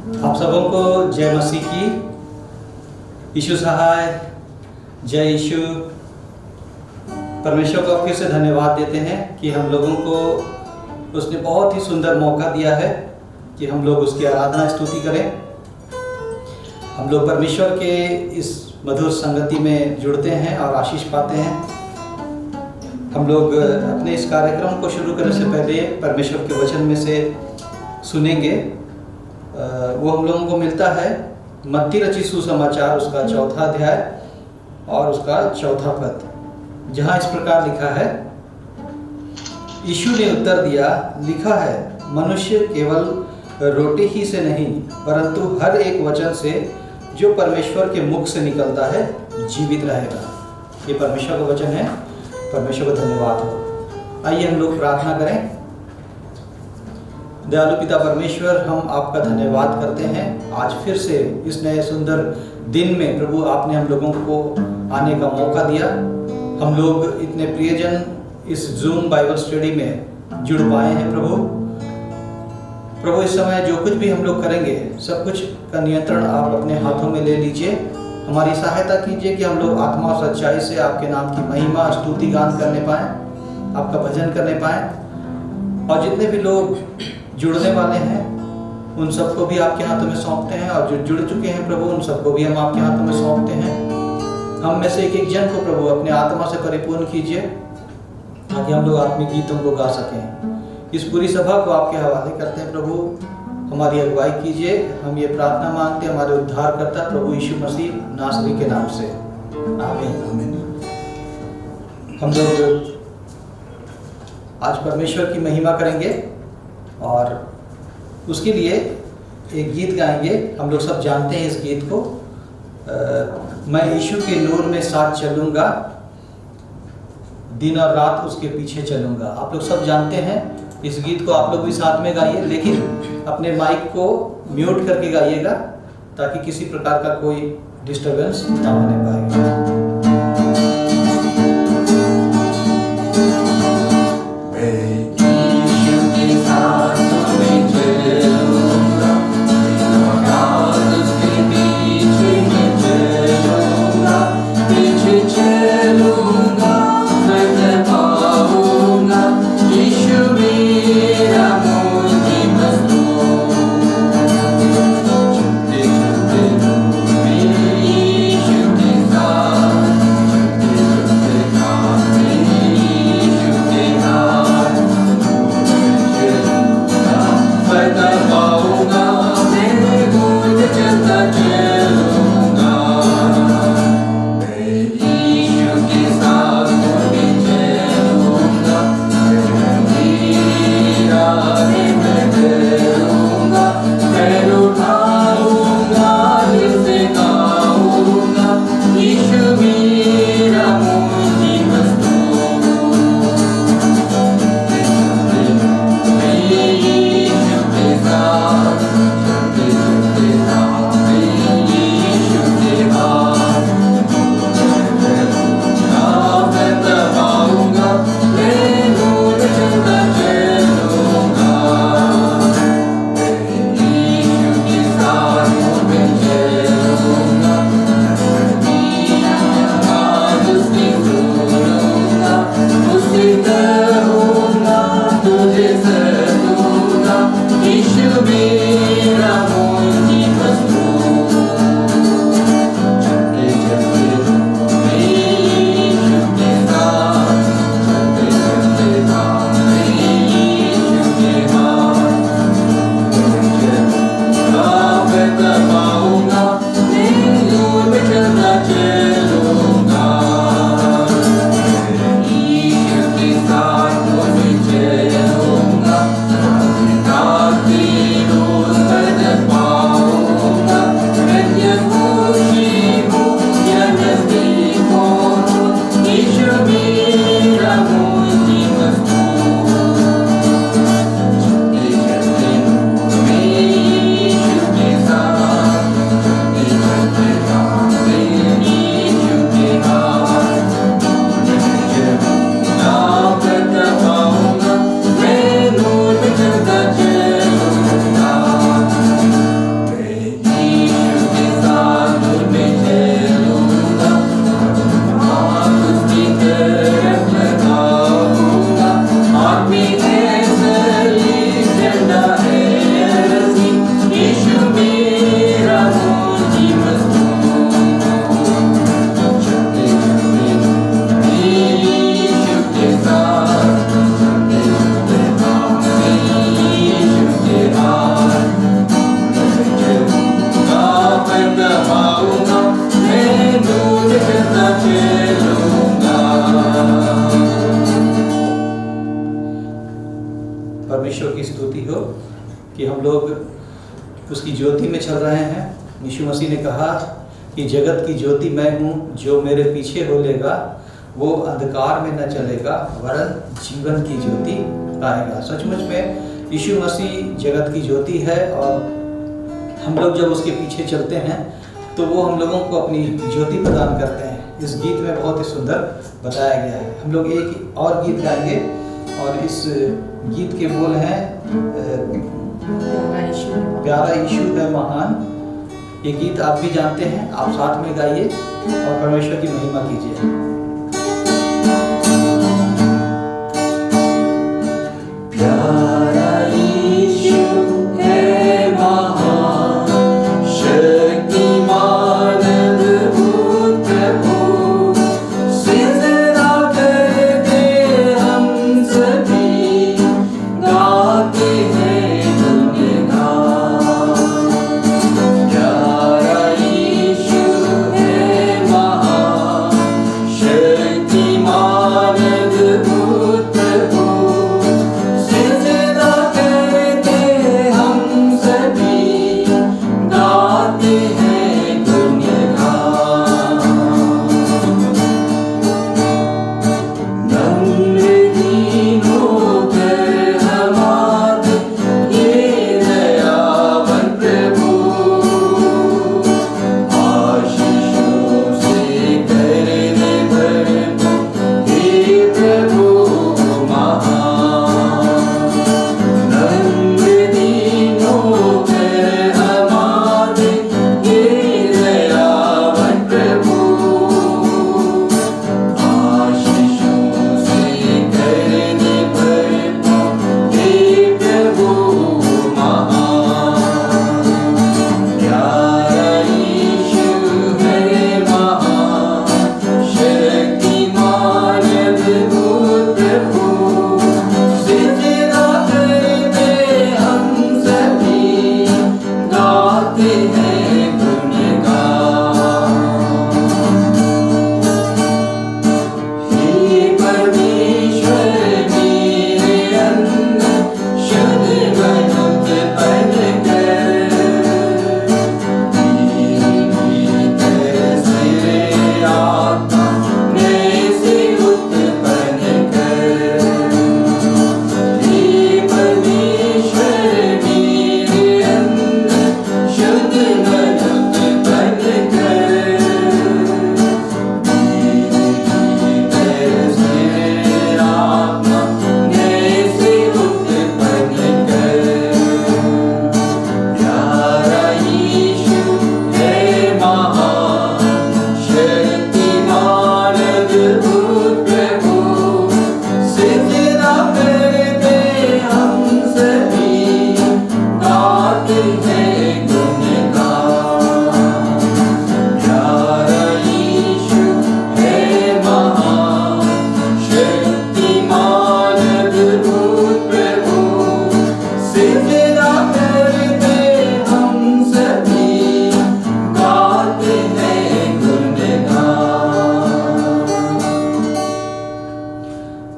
आप सबों को जय मसीह की। यीशु सहाय, जय यीशु। परमेश्वर को फिर से धन्यवाद देते हैं कि हम लोगों को उसने बहुत ही सुंदर मौका दिया है कि हम लोग उसकी आराधना स्तुति करें। हम लोग परमेश्वर के इस मधुर संगति में जुड़ते हैं और आशीष पाते हैं। हम लोग अपने इस कार्यक्रम को शुरू करने से पहले परमेश्वर के वचन में से सुनेंगे। वो हम लोगों को मिलता है मत्ती रचित सुसमाचार, उसका 4वां अध्याय और उसका 4वां पद, जहाँ इस प्रकार लिखा है। यीशु ने उत्तर दिया, लिखा है, मनुष्य केवल रोटी ही से नहीं परंतु हर एक वचन से जो परमेश्वर के मुख से निकलता है जीवित रहेगा। ये परमेश्वर का वचन है। परमेश्वर को धन्यवाद हो। आइए हम लोग प्रार्थना करें। दयालु पिता परमेश्वर, हम आपका धन्यवाद करते हैं आज फिर से इस नए सुंदर दिन में। प्रभु, आपने हम लोगों को आने का मौका दिया। हम लोग इतने प्रियजन इस जूम बाइबल स्टडी में जुड़ पाए हैं। प्रभु इस समय जो कुछ भी हम लोग करेंगे, सब कुछ का नियंत्रण आप अपने हाथों में ले लीजिए। हमारी सहायता कीजिए कि हम लोग आत्मा और सच्चाई से आपके नाम की महिमा स्तुति गान करने पाएँ, आपका भजन करने पाएँ। और जितने भी लोग जुड़ने वाले हैं उन सबको भी आपके हाथों में सौंपते हैं, और जो जुड़ चुके हैं प्रभु उन सबको भी हम आपके हाथों में सौंपते हैं। हम में से एक एक जन को प्रभु अपने आत्मा से परिपूर्ण कीजिए ताकि हम लोग आत्मिक गीतों को गा सकें। इस पूरी सभा को आपके हवाले करते हैं प्रभु, हमारी अगुवाई कीजिए। हम ये प्रार्थना मांगते हैं हमारे उद्धारकर्ता प्रभु यीशु मसीह नासरी के नाम से, आमीन। हम लोग आज परमेश्वर की महिमा करेंगे और उसके लिए एक गीत गाएंगे। हम लोग सब जानते हैं इस गीत को, मैं यीशु के नूर में साथ चलूँगा, दिन और रात उसके पीछे चलूँगा। आप लोग सब जानते हैं इस गीत को, आप लोग भी साथ में गाइए, लेकिन अपने माइक को म्यूट करके गाइएगा ताकि किसी प्रकार का कोई डिस्टर्बेंस ना होने पाए। परमेश्वर की स्तुति हो कि हम लोग उसकी ज्योति में चल रहे हैं। यीशु मसीह ने कहा कि जगत की ज्योति मैं हूँ, जो मेरे पीछे हो लेगा वो अंधकार में न चलेगा वरन जीवन की ज्योति पाएगा। सचमुच में यीशु मसीह जगत की ज्योति है और हम लोग जब उसके पीछे चलते हैं तो वो हम लोगों को अपनी ज्योति प्रदान करते हैं। इस गीत में बहुत ही सुंदर बताया गया है। हम लोग एक और गीत गाएंगे और इस गीत के बोल हैं प्यारा यीशु है महान। ये गीत आप भी जानते हैं, आप साथ में गाइए और परमेश्वर की महिमा कीजिए। प्यारा यीशु है महान, शक्तिमान अद्भुत प्रभु, सिजदा करते हम सभी, गाते हैं गुणगान। प्यारा यीशु है महान, शक्तिमान अद्भुत प्रभु,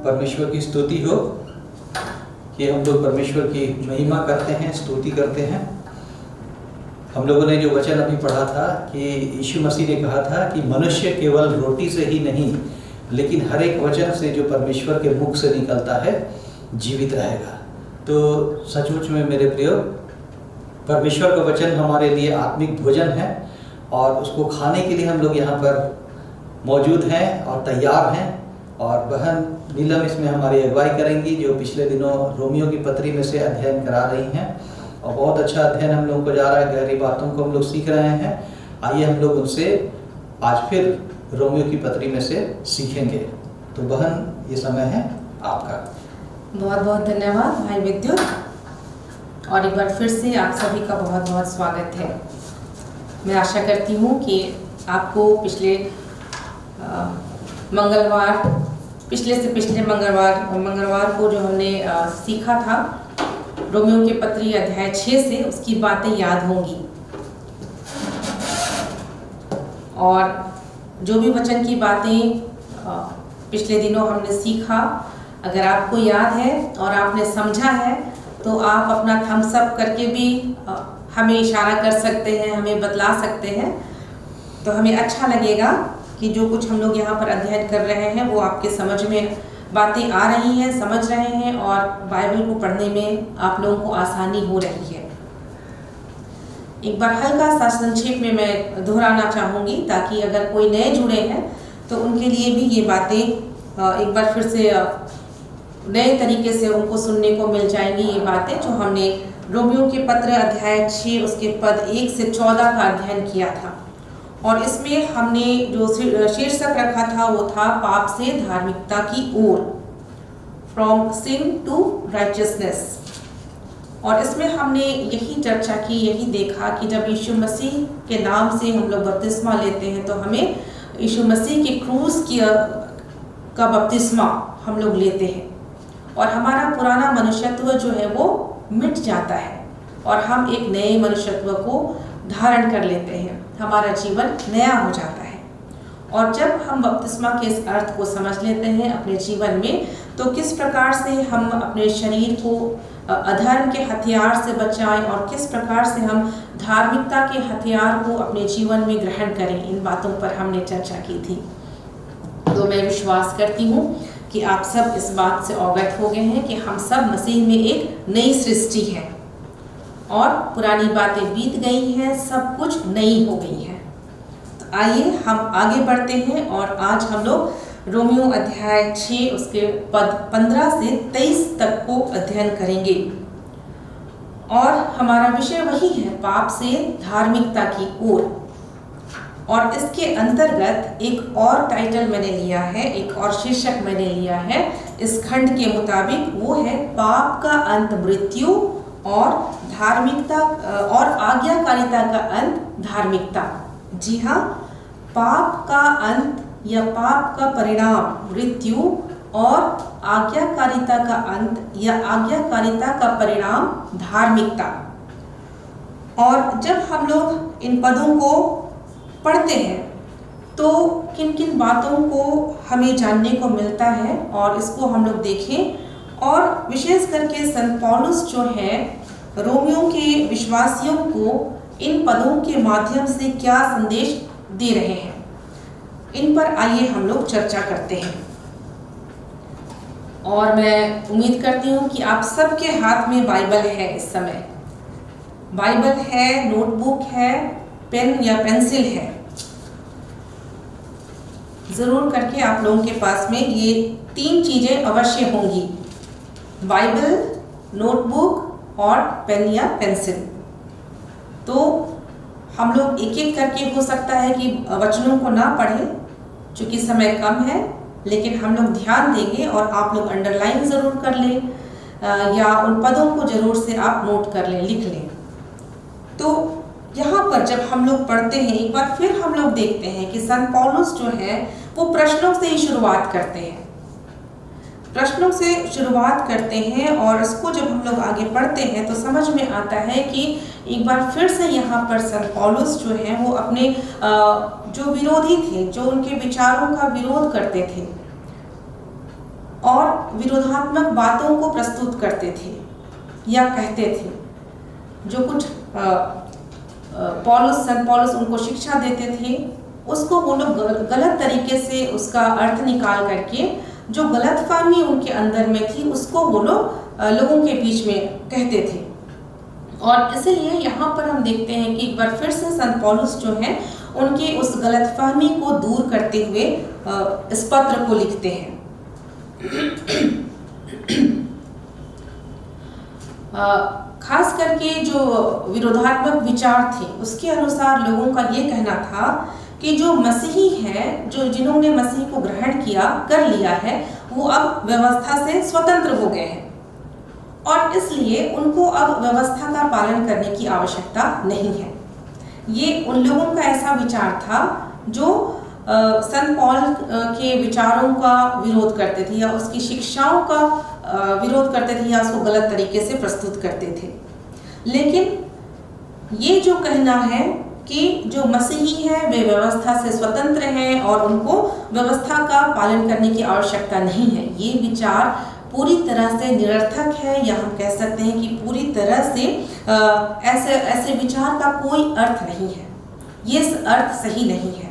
परमेश्वर की स्तुति हो कि हम लोग परमेश्वर की महिमा करते हैं, स्तुति करते हैं। हम लोगों ने जो वचन अभी पढ़ा था कि यीशु मसीह ने कहा था कि मनुष्य केवल रोटी से ही नहीं लेकिन हर एक वचन से जो परमेश्वर के मुख से निकलता है जीवित रहेगा। तो सचमुच में मेरे प्रियो, परमेश्वर का वचन हमारे लिए आत्मिक भोजन है और उसको खाने के लिए हम लोग यहाँ पर मौजूद हैं और तैयार हैं। और बहन नीलम इसमें हमारी अगुवाई करेंगी, जो पिछले दिनों रोमियो की पत्री में से अध्ययन करा रही हैं और बहुत अच्छा अध्ययन हम लोग को जा रहा है, गहरी बातों को हम लोग सीख रहे हैं। आइए हम लोग उनसे आज फिर रोमियो की पत्री में से सीखेंगे। तो बहन, ये समय है आपका। बहुत बहुत धन्यवाद भाई विद्युत, और एक बार फिर से आप सभी का बहुत बहुत स्वागत है। मैं आशा करती हूँ कि आपको पिछले से पिछले मंगलवार को जो हमने सीखा था रोमियो के पत्री अध्याय 6 से, उसकी बातें याद होंगी। और जो भी वचन की बातें पिछले दिनों हमने सीखा, अगर आपको याद है और आपने समझा है तो आप अपना थम्स अप करके भी हमें इशारा कर सकते हैं, हमें बतला सकते हैं। तो हमें अच्छा लगेगा कि जो कुछ हम लोग यहाँ पर अध्ययन कर रहे हैं वो आपके समझ में बातें आ रही हैं, समझ रहे हैं और बाइबल को पढ़ने में आप लोगों को आसानी हो रही है। एक बार हल्का सा संक्षेप में मैं दोहराना चाहूँगी ताकि अगर कोई नए जुड़े हैं तो उनके लिए भी ये बातें एक बार फिर से नए तरीके से उनको सुनने को मिल जाएंगी। ये बातें जो हमने रोमियो के पत्र अध्याय 6 उसके पद 1 से 14 का अध्ययन किया था और इसमें हमने जो शीर्षक रखा था वो था पाप से धार्मिकता की ओर, फ्रॉम सिन टू राइचियसनेस। और इसमें हमने यही चर्चा की, यही देखा कि जब यीशु मसीह के नाम से हम लोग बपतिस्मा लेते हैं तो हमें यीशु मसीह के क्रूस का बपतिस्मा हम लोग लेते हैं और हमारा पुराना मनुष्यत्व जो है वो मिट जाता है और हम एक नए मनुष्यत्व को धारण कर लेते हैं, हमारा जीवन नया हो जाता है। और जब हम बपतिस्मा के इस अर्थ को समझ लेते हैं अपने जीवन में तो किस प्रकार से हम अपने शरीर को अधर्म के हथियार से बचाएं और किस प्रकार से हम धार्मिकता के हथियार को अपने जीवन में ग्रहण करें, इन बातों पर हमने चर्चा की थी। तो मैं विश्वास करती हूँ कि आप सब इस बात से अवगत हो गए हैं कि हम सब मसीह में एक नई सृष्टि है और पुरानी बातें बीत गई हैं, सब कुछ नई हो गई है। तो आइए हम आगे बढ़ते हैं और आज हम लोग रोमियो अध्याय 6 उसके पद 15 से 23 तक को अध्ययन करेंगे और हमारा विषय वही है, पाप से धार्मिकता की ओर। और इसके अंतर्गत एक और टाइटल मैंने लिया है, एक और शीर्षक मैंने लिया है इस खंड के मुताबिक, वो है पाप का अंत मृत्यु और धार्मिकता और आज्ञाकारिता का अंत धार्मिकता। जी हाँ, पाप का अंत या पाप का परिणाम मृत्यु और आज्ञाकारिता का अंत या आज्ञाकारिता का परिणाम धार्मिकता। और जब हम लोग इन पदों को पढ़ते हैं तो किन किन बातों को हमें जानने को मिलता है और इसको हम लोग देखें। और विशेष करके संत पौलुस जो है रोमियो के विश्वासियों को इन पदों के माध्यम से क्या संदेश दे रहे हैं, इन पर आइए हम लोग चर्चा करते हैं। और मैं उम्मीद करती हूँ कि आप सबके हाथ में बाइबल है इस समय, बाइबल है, नोटबुक है, पेन या पेंसिल है। जरूर करके आप लोगों के पास में ये 3 चीजें अवश्य होंगी, बाइबल, नोटबुक और पेन या पेंसिल। तो हम लोग एक एक करके, हो सकता है कि वचनों को ना पढ़ें क्योंकि समय कम है, लेकिन हम लोग ध्यान देंगे और आप लोग अंडरलाइन ज़रूर कर लें या उन पदों को ज़रूर से आप नोट कर लें, लिख लें। तो यहाँ पर जब हम लोग पढ़ते हैं एक बार फिर हम लोग देखते हैं कि संत पौलुस जो है वो प्रश्नों से ही शुरुआत करते हैं, प्रश्नों से शुरुआत करते हैं। और इसको जब हम लोग आगे पढ़ते हैं तो समझ में आता है कि एक बार फिर से यहाँ पर संत पौलुस जो है वो अपने जो विरोधी थे, जो उनके विचारों का विरोध करते थे और विरोधात्मक बातों को प्रस्तुत करते थे या कहते थे, जो कुछ संत पौलुस उनको शिक्षा देते थे उसको वो लोग गलत तरीके से उसका अर्थ निकाल करके जो गलतफहमी उनके अंदर में थी उसको वो लोग लोगों के बीच में कहते थे। और इसलिए यहाँ पर हम देखते हैं कि एक बार फिर से संत पौलुस जो है उनकी उस गलतफहमी को दूर करते हुए इस पत्र को लिखते हैं। खास करके जो विरोधात्मक विचार थे उसके अनुसार लोगों का ये कहना था कि जो मसीही है, जो जिन्होंने मसीह को ग्रहण कर लिया है, वो अब व्यवस्था से स्वतंत्र हो गए हैं और इसलिए उनको अब व्यवस्था का पालन करने की आवश्यकता नहीं है। ये उन लोगों का ऐसा विचार था जो संत पौल के विचारों का विरोध करते थे या उसकी शिक्षाओं का विरोध करते थे या उसको गलत तरीके से प्रस्तुत करते थे। लेकिन ये जो कहना है कि जो मसीही है वे व्यवस्था से स्वतंत्र हैं और उनको व्यवस्था का पालन करने की आवश्यकता नहीं है, ये विचार पूरी तरह से निरर्थक है, या हम कह सकते हैं कि पूरी तरह से ऐसे विचार का कोई अर्थ नहीं है, ये अर्थ सही नहीं है,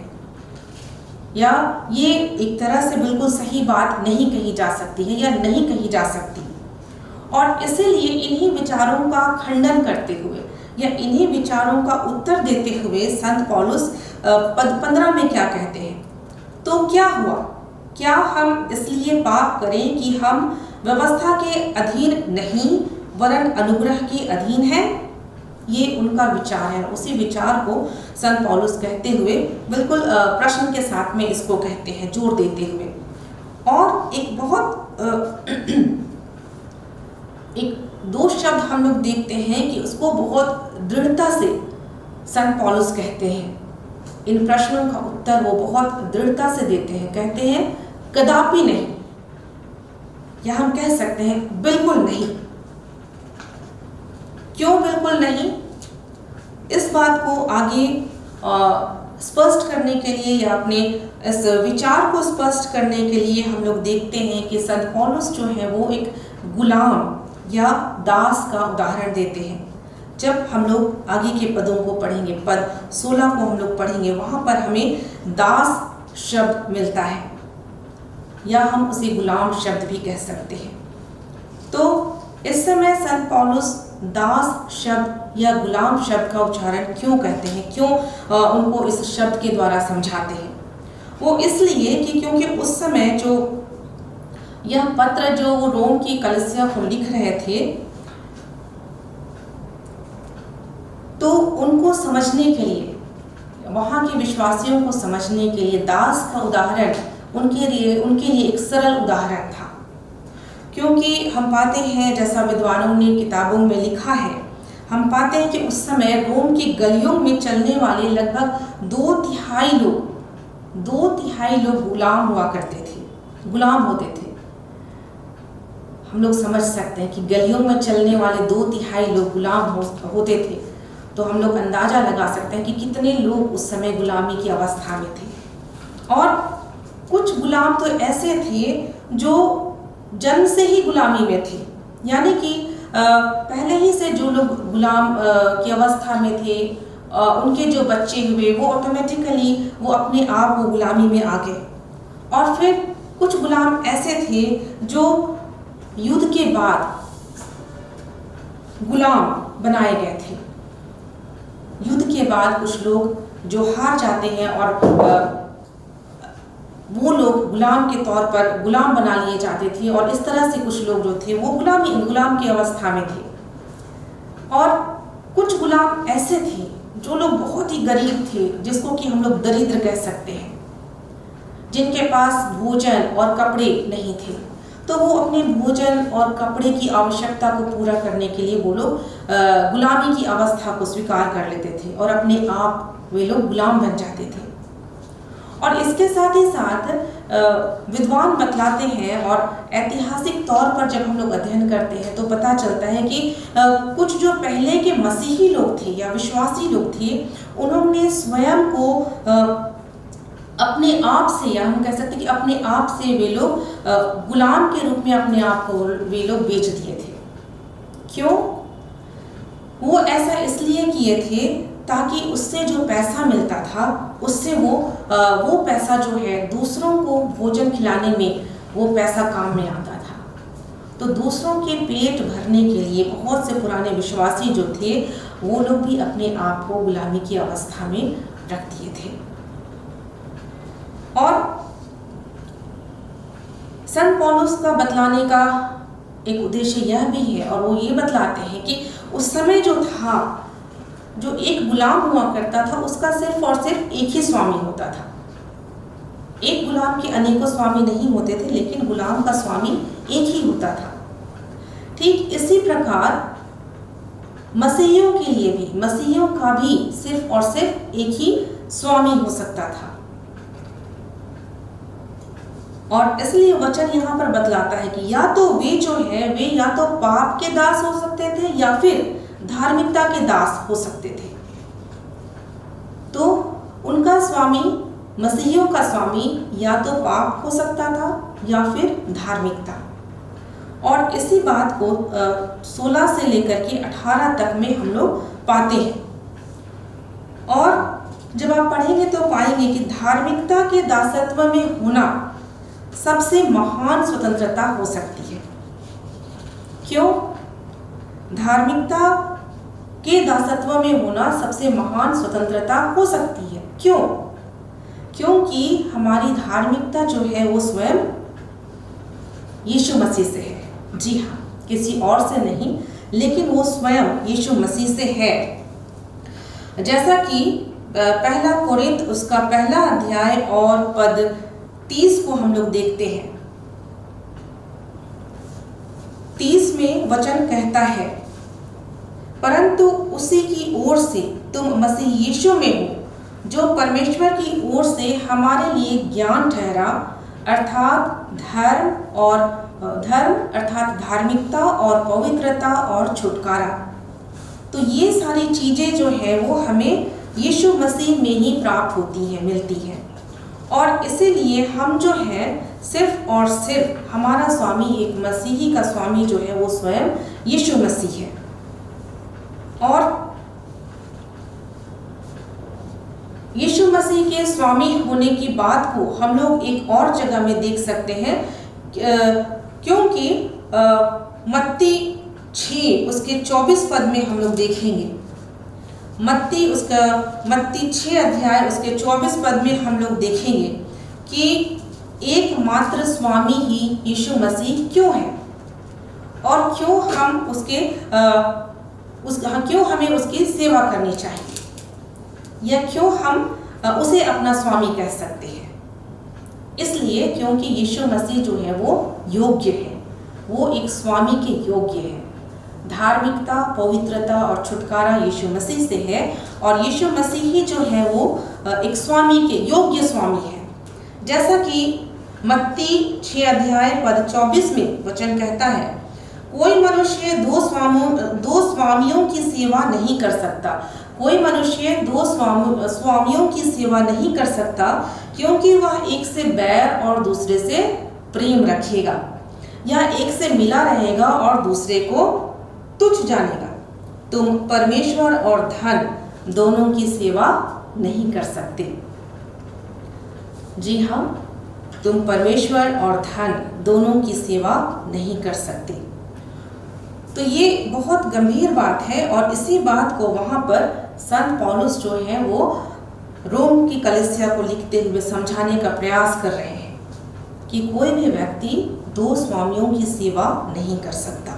या ये एक तरह से बिल्कुल सही बात नहीं कही जा सकती है या नहीं कही जा सकती। और इसीलिए इन्हीं विचारों का खंडन करते हुए या इन्हीं विचारों का उत्तर देते हुए संत पौलुस पद 15 में क्या कहते हैं, तो क्या हुआ, क्या हम इसलिए पाप करें कि हम व्यवस्था के अधीन नहीं वरन अनुग्रह के अधीन हैं। ये उनका विचार है। उसी विचार को संत पौलुस कहते हुए बिल्कुल प्रश्न के साथ में इसको कहते हैं, जोर देते हुए। और एक बहुत एक दो शब्द हम लोग देखते हैं कि उसको बहुत दृढ़ता से संत पौलुस कहते हैं। इन प्रश्नों का उत्तर वो बहुत दृढ़ता से देते हैं। कहते हैं कदापि नहीं, या हम कह सकते हैं बिल्कुल नहीं। क्यों बिल्कुल नहीं? इस बात को आगे स्पष्ट करने के लिए या अपने इस विचार को स्पष्ट करने के लिए हम लोग देखते हैं कि संत पौलुस जो है वो एक गुलाम या दास का उदाहरण देते हैं। जब हम लोग आगे के पदों को पढ़ेंगे, पद 16 को हम लोग पढ़ेंगे, वहाँ पर हमें दास शब्द मिलता है, या हम उसे गुलाम शब्द भी कह सकते हैं। तो इस समय संत पौलुस दास शब्द या गुलाम शब्द का उच्चारण क्यों कहते हैं, क्यों उनको इस शब्द के द्वारा समझाते हैं? वो इसलिए कि क्योंकि उस समय जो यह पत्र जो वो रोम की कलीसिया को लिख रहे थे, तो उनको समझने के लिए, वहाँ के विश्वासियों को समझने के लिए दास का उदाहरण उनके लिए एक सरल उदाहरण था। क्योंकि हम पाते हैं, जैसा विद्वानों ने किताबों में लिखा है, हम पाते हैं कि उस समय रोम की गलियों में चलने वाले लगभग 2/3 लोग गुलाम हुआ करते थे, गुलाम होते थे। हम लोग समझ सकते हैं कि गलियों में चलने वाले 2/3 लोग गुलाम होते थे, तो हम लोग अंदाजा लगा सकते हैं कि कितने लोग उस समय गुलामी की अवस्था में थे। और कुछ गुलाम तो ऐसे थे जो जन्म से ही गुलामी में थे, यानी कि पहले ही से जो लोग गुलाम की अवस्था में थे, उनके जो बच्चे हुए वो ऑटोमेटिकली वो अपने आप वो गुलामी में आ गए। और फिर कुछ गुलाम ऐसे थे जो युद्ध के बाद गुलाम बनाए गए थे। युद्ध के बाद कुछ लोग जो हार जाते हैं और वो लोग गुलाम के तौर पर गुलाम बना लिए जाते थे, और इस तरह से कुछ लोग जो थे वो गुलाम की अवस्था में थे। और कुछ गुलाम ऐसे थे जो लोग बहुत ही गरीब थे, जिसको कि हम लोग दरिद्र कह सकते हैं, जिनके पास भोजन और कपड़े नहीं थे। तो वो अपने भोजन और कपड़े की आवश्यकता को पूरा करने के लिए वो लोग गुलामी की अवस्था को स्वीकार कर लेते थे, और अपने आप वे लोग गुलाम बन जाते थे। और इसके साथ ही साथ विद्वान बतलाते हैं, और ऐतिहासिक तौर पर जब हम लोग अध्ययन करते हैं तो पता चलता है कि कुछ जो पहले के मसीही लोग थे या विश्वासी लोग थे, उन्होंने स्वयं को अपने आप से, या हम कह सकते हैं कि अपने आप से वे लोग गुलाम के रूप में अपने आप को वे लोग बेच दिए थे। क्यों? वो ऐसा इसलिए किए थे ताकि उससे जो पैसा मिलता था उससे वो पैसा जो है दूसरों को भोजन खिलाने में वो पैसा काम में आता था। तो दूसरों के पेट भरने के लिए बहुत से पुराने विश्वासी जो थे वो लोग भी अपने आप को गुलामी की अवस्था में रख दिए थे। और संत पौलुस का बतलाने का एक उद्देश्य यह भी है, और वो ये बतलाते हैं कि उस समय जो था, जो एक गुलाम हुआ करता था, उसका सिर्फ और सिर्फ एक ही स्वामी होता था। एक गुलाम के अनेकों स्वामी नहीं होते थे, लेकिन गुलाम का स्वामी एक ही होता था। ठीक इसी प्रकार मसीहियों के लिए भी, मसीहियों का भी सिर्फ और सिर्फ एक ही स्वामी हो सकता था। और इसलिए वचन यहाँ पर बतलाता है कि या तो वे जो है वे या तो पाप के दास हो सकते थे या फिर धार्मिकता के दास हो सकते थे। तो उनका स्वामी, मसीहियों का स्वामी या तो पाप हो सकता था या फिर धार्मिकता। और इसी बात को 16 से लेकर के 18 तक में हम लोग पाते हैं। और जब आप पढ़ेंगे तो पाएंगे कि धार्मिकता के दासत्व में होना सबसे महान स्वतंत्रता हो सकती है। क्यों? धार्मिकता के दासत्व में होना सबसे महान स्वतंत्रता हो सकती है। क्यों? क्योंकि हमारी धार्मिकता जो है वो स्वयं यीशु मसीह से है। जी हाँ, किसी और से नहीं, लेकिन वो स्वयं यीशु मसीह से है। जैसा कि पहला कोरिन्थ उसका पहला अध्याय और पद 30 को हम लोग देखते हैं। 30 में वचन कहता है, परंतु उसी की ओर से तुम मसीह यीशु में हो, जो परमेश्वर की ओर से हमारे लिए ज्ञान ठहरा, अर्थात धर्म अर्थात धार्मिकता और पवित्रता और छुटकारा। तो ये सारी चीजें जो है वो हमें यीशु मसीह में ही प्राप्त होती हैं, मिलती हैं। और इसीलिए हम जो है सिर्फ और सिर्फ हमारा स्वामी, एक मसीही का स्वामी जो है वो स्वयं यीशु मसीह है। और यीशु मसीह के स्वामी होने की बात को हम लोग एक और जगह में देख सकते हैं, क्योंकि मत्ती 6 उसके 24 पद में हम लोग देखेंगे। मत्ती 6 अध्याय उसके 24 पद में हम लोग देखेंगे कि एकमात्र स्वामी ही यीशु मसीह क्यों है और क्यों हम क्यों हमें उसकी सेवा करनी चाहिए, या क्यों हम उसे अपना स्वामी कह सकते हैं। इसलिए क्योंकि यीशु मसीह जो है वो योग्य है, वो एक स्वामी के योग्य है। धार्मिकता, पवित्रता और छुटकारा यीशु मसीह से है, और यीशु मसीह ही जो है वो एक स्वामी के योग्य स्वामी है। जैसा कि मत्ती 6 अध्याय पद 24 में वचन कहता है, कोई मनुष्य दो स्वामियों की सेवा नहीं कर सकता। कोई मनुष्य दो स्वामियों की सेवा नहीं कर सकता, क्योंकि वह एक से बैर और दूसरे से प्रेम रखेगा, या एक से मिला रहेगा और दूसरे को तुच्छ जानेगा। तुम परमेश्वर और धन दोनों की सेवा नहीं कर सकते। जी हाँ, तुम परमेश्वर और धन दोनों की सेवा नहीं कर सकते। तो ये बहुत गंभीर बात है, और इसी बात को वहाँ पर संत पौलुस जो है वो रोम की कलीसिया को लिखते हुए समझाने का प्रयास कर रहे हैं कि कोई भी व्यक्ति दो स्वामियों की सेवा नहीं कर सकता।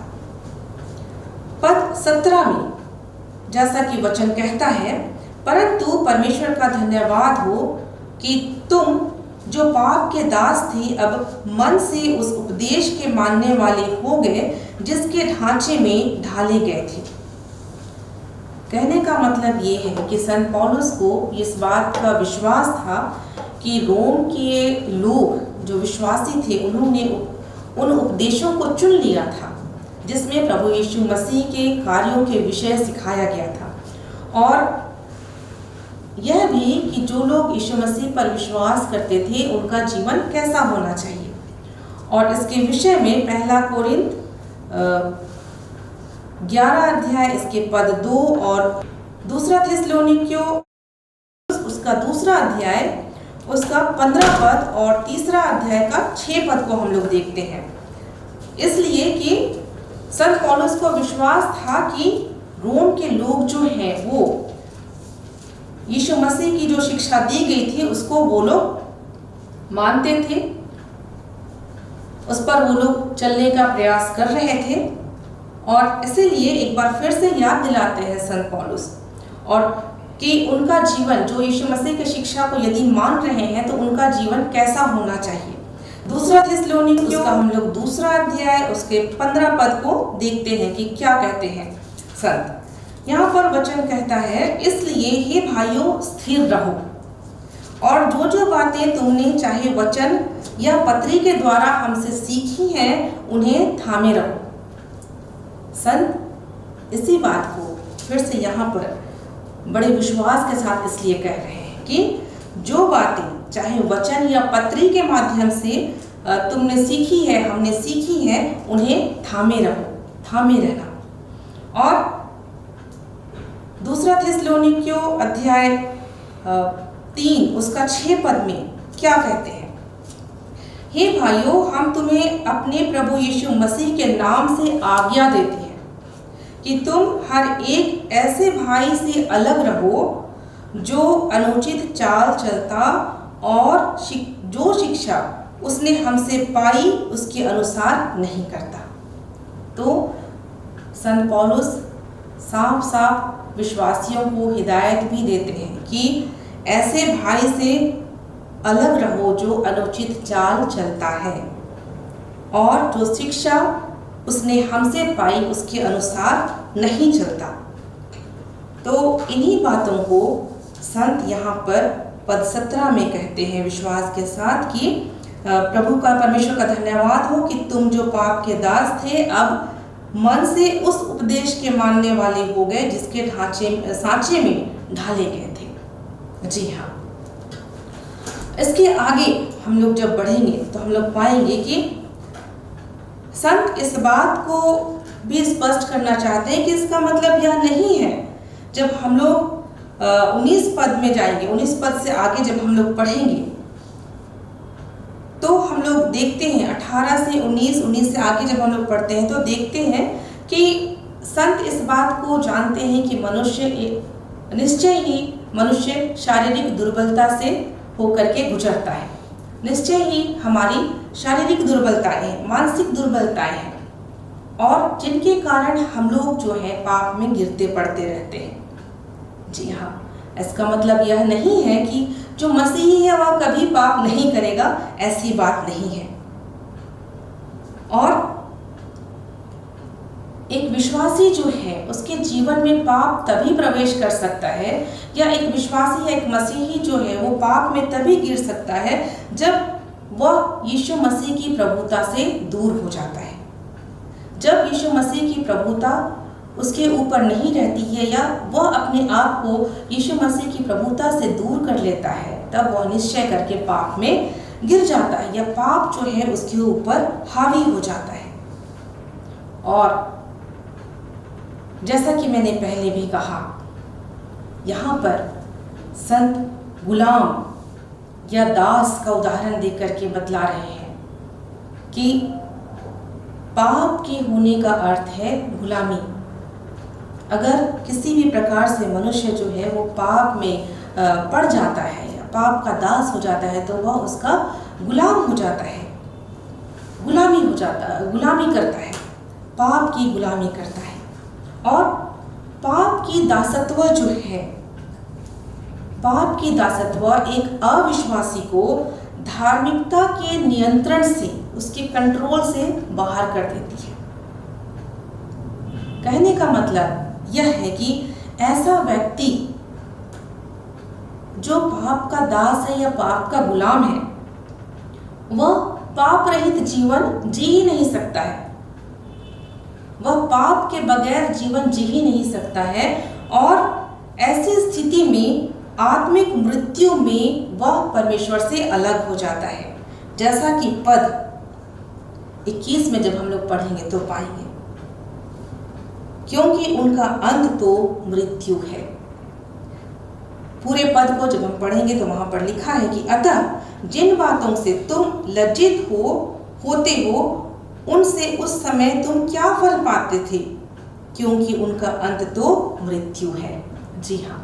पद 17 में जैसा कि वचन कहता है, परंतु परमेश्वर का धन्यवाद हो कि तुम जो पाप के दास थे अब मन से उस उपदेश के मानने वाले हो गए जिसके ढांचे में ढाले गए थे। कहने का मतलब ये है कि संत पौलुस को इस बात का विश्वास था कि रोम के लोग जो विश्वासी थे उन्होंने उन उपदेशों को चुन लिया था जिसमें प्रभु यीशु मसीह के कार्यों के विषय सिखाया गया था, और यह भी कि जो लोग यीशु मसीह पर विश्वास करते थे उनका जीवन कैसा होना चाहिए। और इसके विषय में पहला कोरिन्थ 11 अध्याय इसके पद 2 और दूसरा थिस्सलुनीकियों उसका दूसरा अध्याय उसका 15 पद और तीसरा अध्याय का 6 पद को हम लोग देखते हैं। इसलिए कि संत पौलुस को विश्वास था कि रोम के लोग जो हैं वो यीशु मसीह की जो शिक्षा दी गई थी उसको वो लोग मानते थे, उस पर वो लोग चलने का प्रयास कर रहे थे। और इसीलिए एक बार फिर से याद दिलाते हैं संत पौलुस और कि उनका जीवन जो यीशु मसीह की शिक्षा को यदि मान रहे हैं तो उनका जीवन कैसा होना चाहिए। दूसरा थिस्सलुनीकियों का हम लोग दूसरा अध्याय उसके 15 पद को देखते हैं कि क्या कहते हैं संत। यहाँ पर वचन कहता है, इसलिए हे भाइयों स्थिर रहो, और जो जो बातें तुमने चाहे वचन या पत्री के द्वारा हमसे सीखी हैं उन्हें थामे रहो। संत इसी बात को फिर से यहाँ पर बड़े विश्वास के साथ इसलिए कह रहे हैं कि जो बातें चाहे वचन या पत्री के माध्यम से तुमने सीखी है, हमने सीखी है, उन्हें थामे रहो, थामे रहना। और दूसरा थिस्सलुनीकियों अध्याय 3 उसका 6 पद में क्या कहते हैं? हे भाइयों, हम तुम्हें अपने प्रभु यीशु मसीह के नाम से आज्ञा देते हैं कि तुम हर एक ऐसे भाई से अलग रहो जो अनुचित चाल चलता और जो शिक्षा उसने हमसे पाई उसके अनुसार नहीं करता। तो संत पौलुस साफ साफ विश्वासियों को हिदायत भी देते हैं कि ऐसे भाई से अलग रहो जो अनुचित चाल चलता है और जो शिक्षा उसने हमसे पाई उसके अनुसार नहीं चलता। तो इन्हीं बातों को संत यहाँ पर पद 17 में कहते हैं विश्वास के साथ कि प्रभु का, परमेश्वर का धन्यवाद हो कि तुम जो पाप के दास थे अब मन से उस उपदेश के मानने वाले हो गए जिसके सांचे में ढाले गए थे। जी हाँ, इसके आगे हम लोग जब बढ़ेंगे तो हम लोग पाएंगे कि संत इस बात को भी स्पष्ट करना चाहते हैं कि इसका मतलब यह नहीं है। जब हम लोग 19 पद में जाएंगे, 19 पद से आगे जब हम लोग पढ़ेंगे तो हम लोग देखते हैं 18 से 19 से आगे जब हम लोग पढ़ते हैं तो देखते हैं कि संत इस बात को जानते हैं कि निश्चय ही मनुष्य शारीरिक दुर्बलता से होकर के गुजरता है। निश्चय ही हमारी शारीरिक दुर्बलताएं हैं, मानसिक दुर्बलताएं हैं और जिनके कारण हम लोग जो है पाप में गिरते पड़ते रहते हैं। जी हाँ, इसका मतलब यह नहीं है कि जो मसीही है वह कभी पाप नहीं करेगा, ऐसी बात नहीं है। और एक विश्वासी जो है उसके जीवन में पाप तभी प्रवेश कर सकता है, या एक विश्वासी या एक मसीही जो है वो पाप में तभी गिर सकता है जब वह यीशु मसीह की प्रभुता से दूर हो जाता है। जब यीशु मसीह की प्रभुता उसके ऊपर नहीं रहती है या वह अपने आप को यीशु मसीह की प्रभुता से दूर कर लेता है, तब वह निश्चय करके पाप में गिर जाता है या पाप जो है उसके ऊपर हावी हो जाता है। और जैसा कि मैंने पहले भी कहा, यहाँ पर संत गुलाम या दास का उदाहरण देकर के बतला रहे हैं कि पाप के होने का अर्थ है गुलामी। अगर किसी भी प्रकार से मनुष्य जो है वो पाप में पड़ जाता है या पाप का दास हो जाता है तो वह उसका गुलाम हो जाता है, गुलामी करता है, पाप की गुलामी करता है। और पाप की दासत्व जो है, पाप की दासत्व एक अविश्वासी को धार्मिकता के नियंत्रण से, उसके कंट्रोल से बाहर कर देती है। कहने का मतलब यह है कि ऐसा व्यक्ति जो पाप का दास है या पाप का गुलाम है, वह पाप रहित जीवन जी ही नहीं सकता है, वह पाप के बगैर जीवन जी ही नहीं सकता है। और ऐसी स्थिति में आत्मिक मृत्यु में वह परमेश्वर से अलग हो जाता है, जैसा कि पद 21 में जब हम लोग पढ़ेंगे तो पाएंगे, क्योंकि उनका अंत तो मृत्यु है। पूरे पद को जब हम पढ़ेंगे तो वहां पर लिखा है कि अतः जिन बातों से तुम लज्जित होते हो उनसे उस समय तुम क्या फल पाते थे, क्योंकि उनका अंत तो मृत्यु है। जी हाँ,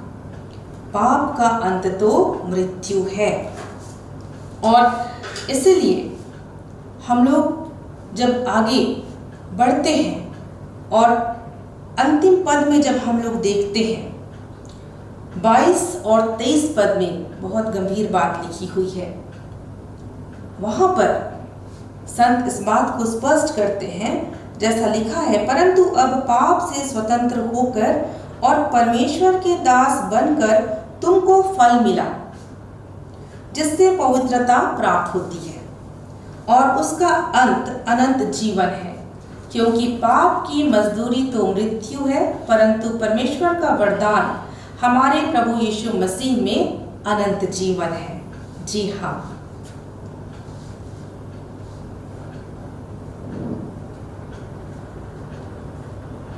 पाप का अंत तो मृत्यु है। और इसलिए हम लोग जब आगे बढ़ते हैं और अंतिम पद में जब हम लोग देखते हैं 22 और 23 पद में बहुत गंभीर बात लिखी हुई है। वहां पर संत इस बात को स्पष्ट करते हैं, जैसा लिखा है, परंतु अब पाप से स्वतंत्र होकर और परमेश्वर के दास बनकर तुमको फल मिला जिससे पवित्रता प्राप्त होती है और उसका अंत अनंत जीवन है, क्योंकि पाप की मजदूरी तो मृत्यु है, परंतु परमेश्वर का वरदान हमारे प्रभु यीशु मसीह में अनंत जीवन है। जी हाँ,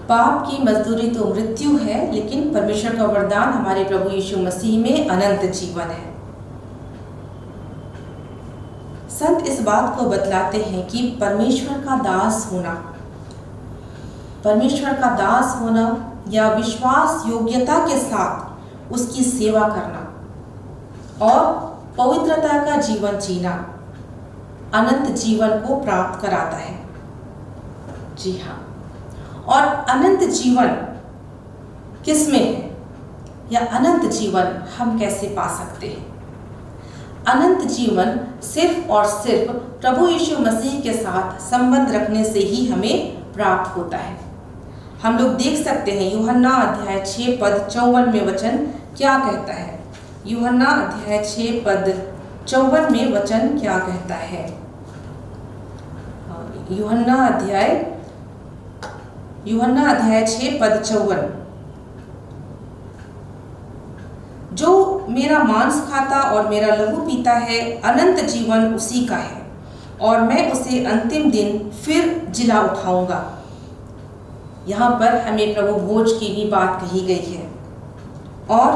पाप की मजदूरी तो मृत्यु है, लेकिन परमेश्वर का वरदान हमारे प्रभु यीशु मसीह में अनंत जीवन है। संत इस बात को बतलाते हैं कि परमेश्वर का दास होना या विश्वास योग्यता के साथ उसकी सेवा करना और पवित्रता का जीवन जीना अनंत जीवन को प्राप्त कराता है। जी हाँ, और अनंत जीवन किसमें है या अनंत जीवन हम कैसे पा सकते हैं? अनंत जीवन सिर्फ और सिर्फ प्रभु यीशु मसीह के साथ संबंध रखने से ही हमें प्राप्त होता है। हम लोग देख सकते हैं यूहन्ना अध्याय 6 पद 54 में वचन क्या कहता है। यूहन्ना अध्याय 6 पद 54 में वचन क्या कहता है। यूहन्ना अध्याय 6 पद 54, जो मेरा मांस खाता और मेरा लहू पीता है अनंत जीवन उसी का है, और मैं उसे अंतिम दिन फिर जिला उठाऊंगा। यहाँ पर हमें प्रभु भोज की भी बात कही गई है और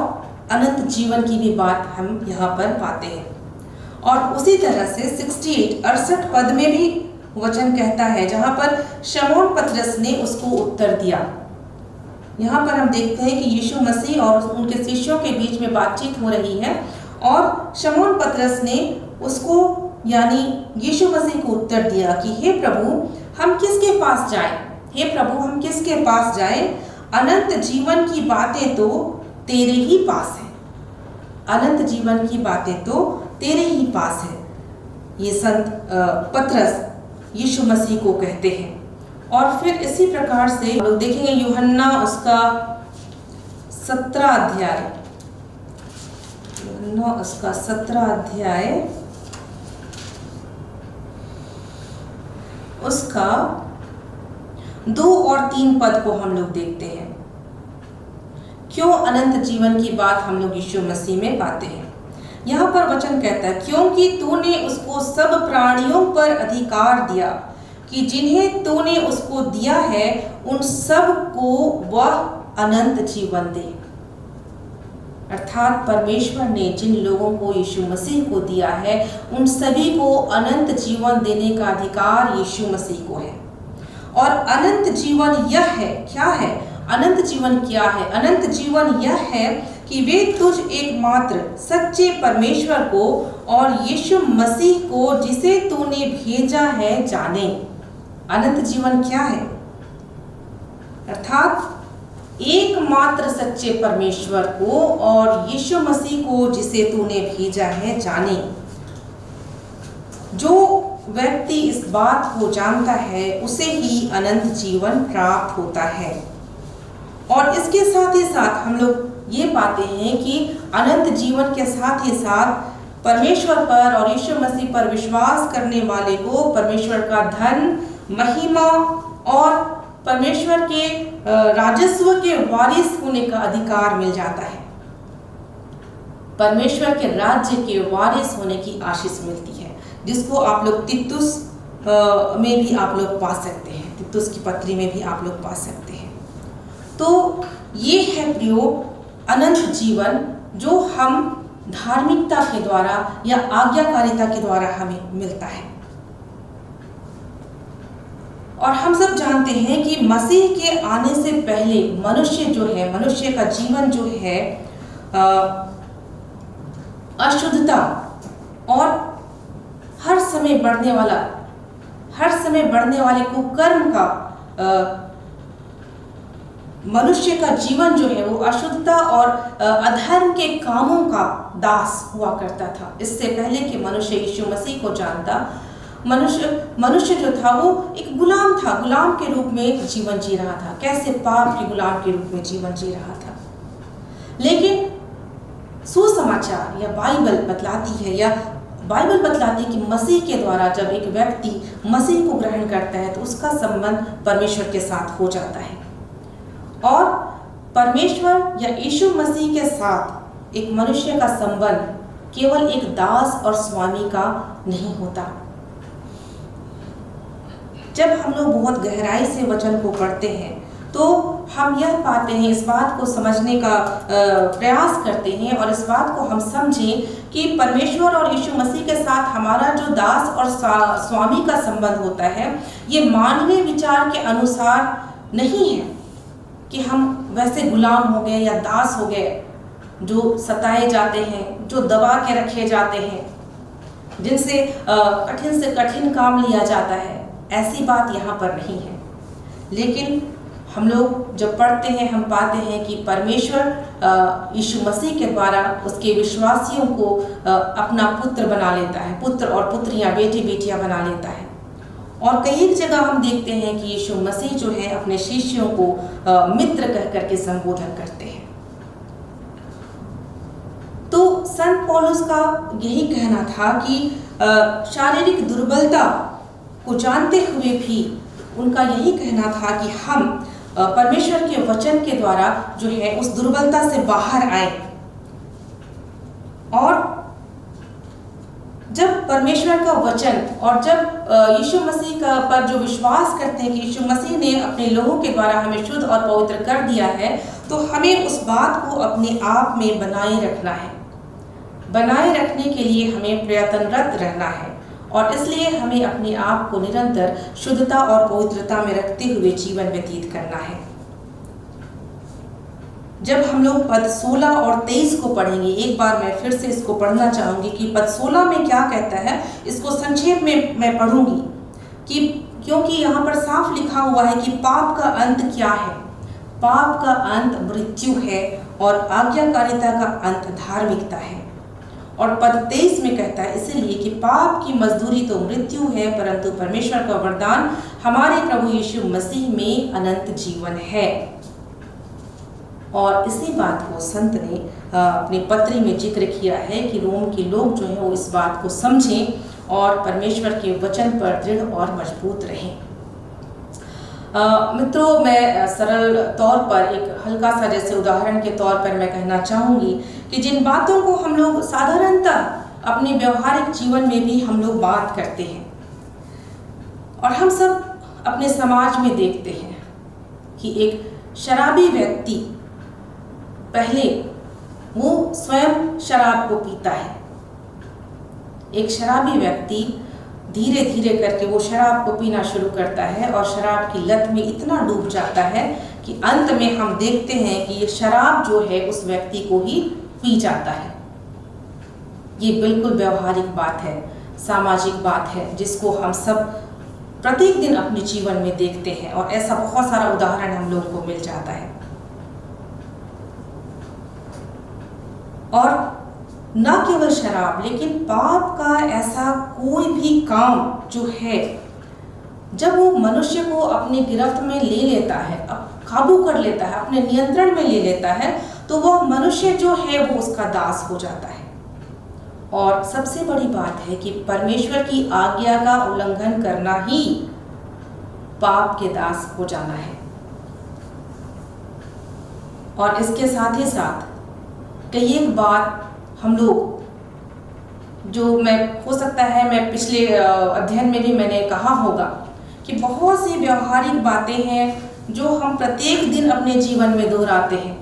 अनंत जीवन की भी बात हम यहाँ पर पाते हैं। और उसी तरह से 68 पद में भी वचन कहता है, जहाँ पर शमौन पतरस ने उसको उत्तर दिया। यहाँ पर हम देखते हैं कि यीशु मसीह और उनके शिष्यों के बीच में बातचीत हो रही है और शमौन पतरस ने उसको यानी यीशु मसीह को उत्तर दिया कि हे प्रभु हम किसके पास जाएं? हे प्रभु हम किसके पास जाएं? अनंत जीवन की बातें तो तेरे ही पास है। अनंत जीवन की बातें तो तेरे ही पास है। ये संत पतरस यीशु मसीह को कहते हैं। और फिर इसी प्रकार से हम लोग देखेंगे यूहन्ना उसका 17 अध्याय उसका 2 और 3 पद को हम लोग देखते हैं। क्यों अनंत जीवन की बात हम लोग यीशु मसीह में पाते हैं। यहाँ पर वचन कहता है, क्योंकि तूने उसको सब प्राणियों पर अधिकार दिया कि जिन्हें तूने उसको दिया है उन सब को वह अनंत जीवन दे। अर्थात परमेश्वर ने जिन लोगों को यीशु मसीह को दिया है उन सभी को अनंत जीवन देने का अधिकार यीशु मसीह को है। और अनंत जीवन यह है, क्या है अनंत जीवन? क्या है अनंत जीवन? यह है कि वे तुझ एकमात्र सच्चे परमेश्वर को और यीशु मसीह को जिसे तूने भेजा है जाने। अनंत जीवन क्या है? अर्थात एकमात्र सच्चे परमेश्वर को और यीशु मसीह को जिसे तूने भेजा है जाने। जो व्यक्ति इस बात को जानता है उसे ही अनंत जीवन प्राप्त होता है। और इसके साथ ही साथ हम लोग ये पाते हैं कि अनंत जीवन के साथ ही साथ परमेश्वर पर और यीशु मसीह पर विश्वास करने वाले को परमेश्वर का धन, महिमा और परमेश्वर के राजस्व के वारिस होने का अधिकार मिल जाता है। परमेश्वर के राज्य के वारिस होने की आशीष मिलती है, जिसको आप लोग तीतुस में भी आप लोग पा सकते हैं। तीतुस की पत्री में भी आप लोग पा सकते हैं। तो ये है प्रियो अनंत जीवन, जो हम धार्मिकता के द्वारा या आज्ञाकारिता के द्वारा हमें मिलता है। और हम सब जानते हैं कि मसीह के आने से पहले मनुष्य जो है, मनुष्य का जीवन जो है अशुद्धता और हर समय बढ़ने वाले कुकर्म का मनुष्य का जीवन जो है वो अशुद्धता और अधर्म के कामों का दास हुआ करता था। इससे पहले कि मनुष्य यीशु मसीह को जानता, मनुष्य जो था वो एक गुलाम था, गुलाम के रूप में जीवन जी रहा था। कैसे? पाप के गुलाम के रूप में जीवन जी रहा था। लेकिन सुसमाचार या बाइबल बतलाती है कि मसीह के द्वारा जब एक व्यक्ति मसीह को ग्रहण करता है तो उसका संबंध परमेश्वर के साथ हो जाता है। और परमेश्वर या यीशु मसीह के साथ एक मनुष्य का संबंध केवल एक दास और स्वामी का नहीं होता। जब हम लोग बहुत गहराई से वचन को पढ़ते हैं तो तो हम यह पाते हैं, इस बात को समझने का प्रयास करते हैं और इस बात को हम समझें कि परमेश्वर और यीशु मसीह के साथ हमारा जो दास और स्वामी का संबंध होता है, ये मानवीय विचार के अनुसार नहीं है कि हम वैसे गुलाम हो गए या दास हो गए जो सताए जाते हैं, जो दबा के रखे जाते हैं, जिनसे कठिन से कठिन काम लिया जाता है। ऐसी बात यहाँ पर नहीं है। लेकिन हम लोग जब पढ़ते हैं, हम पाते हैं कि परमेश्वर यीशु मसीह के द्वारा उसके विश्वासियों को अपना पुत्र बना लेता है, पुत्र और पुत्रियां, बेटी बेटियां बना लेता है। और कई जगह हम देखते हैं कि यीशु मसीह जो है अपने शिष्यों को मित्र कह करके संबोधन करते हैं। तो संत पौलुस का यही कहना था कि शारीरिक दुर्बलता को जानते हुए भी उनका यही कहना था कि हम परमेश्वर के वचन के द्वारा जो है उस दुर्बलता से बाहर आए। और जब परमेश्वर का वचन और जब यीशु मसीह का पर जो विश्वास करते हैं कि यीशु मसीह ने अपने लोगों के द्वारा हमें शुद्ध और पवित्र कर दिया है, तो हमें उस बात को अपने आप में बनाए रखना है। बनाए रखने के लिए हमें प्रयत्नरत रहना है और इसलिए हमें अपने आप को निरंतर शुद्धता और पवित्रता में रखते हुए जीवन व्यतीत करना है। जब हम लोग पद 16 और 23 को पढ़ेंगे, एक बार मैं फिर से इसको पढ़ना चाहूंगी कि पद 16 में क्या कहता है। इसको संक्षेप में मैं पढ़ूंगी कि क्योंकि यहाँ पर साफ लिखा हुआ है कि पाप का अंत क्या है। पाप का अंत मृत्यु है और आज्ञाकारिता का अंत धार्मिकता है। और पद 23 में कहता है, इसलिए कि पाप की मजदूरी तो मृत्यु है, परंतु परमेश्वर का वरदान हमारे प्रभु यीशु मसीह में अनंत जीवन है। और इसी बात को संत ने अपनी पत्री में जिक्र किया है कि रोम के लोग जो हैं वो इस बात को समझें और परमेश्वर के वचन पर दृढ़ और मजबूत रहें। मित्रों, मैं सरल तौर पर एक हल्का सा जैसे उदाहरण के तौर पर मैं कहना चाहूँगी कि जिन बातों को हम लोग साधारणतः अपने व्यवहारिक जीवन में भी हम लोग बात करते हैं और हम सब अपने समाज में देखते हैं कि एक शराबी व्यक्ति पहले वो स्वयं शराब को पीता है। एक शराबी व्यक्ति धीरे धीरे करके वो शराब को पीना शुरू करता है और शराब की लत में इतना डूब जाता है कि अंत में हम देखते हैं कि ये शराब जो है उस व्यक्ति को ही पी जाता है। ये बिल्कुल व्यवहारिक बात है, सामाजिक बात है, जिसको हम सब प्रत्येक दिन अपने जीवन में देखते हैं और ऐसा बहुत सारा उदाहरण हम लोग को मिल जाता है। और न केवल शराब, लेकिन पाप का ऐसा कोई भी काम जो है, जब वो मनुष्य को अपनी गिरफ्त में ले लेता है, काबू कर लेता है, अपने नियंत्रण में ले लेता है, तो वह मनुष्य जो है वो उसका दास हो जाता है। और सबसे बड़ी बात है कि परमेश्वर की आज्ञा का उल्लंघन करना ही पाप के दास हो जाना है। और इसके साथ ही साथ कई एक बात हम लोग जो मैं हो सकता है मैं पिछले अध्ययन में भी मैंने कहा होगा कि बहुत सी व्यवहारिक बातें हैं जो हम प्रत्येक दिन अपने जीवन में दोहराते हैं।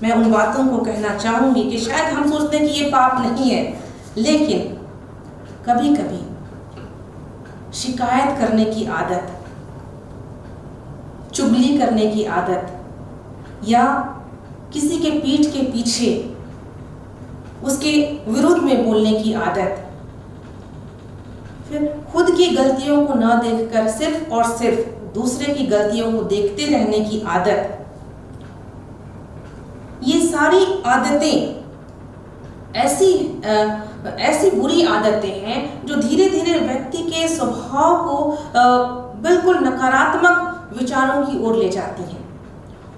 मैं उन बातों को कहना चाहूँगी कि शायद हम सोचते हैं कि ये पाप नहीं है, लेकिन कभी कभी शिकायत करने की आदत, चुगली करने की आदत, या किसी के पीठ के पीछे उसके विरुद्ध में बोलने की आदत, फिर खुद की गलतियों को ना देखकर सिर्फ और सिर्फ दूसरे की गलतियों को देखते रहने की आदत, ये सारी आदतें ऐसी बुरी आदतें हैं जो धीरे धीरे व्यक्ति के स्वभाव को बिल्कुल नकारात्मक विचारों की ओर ले जाती हैं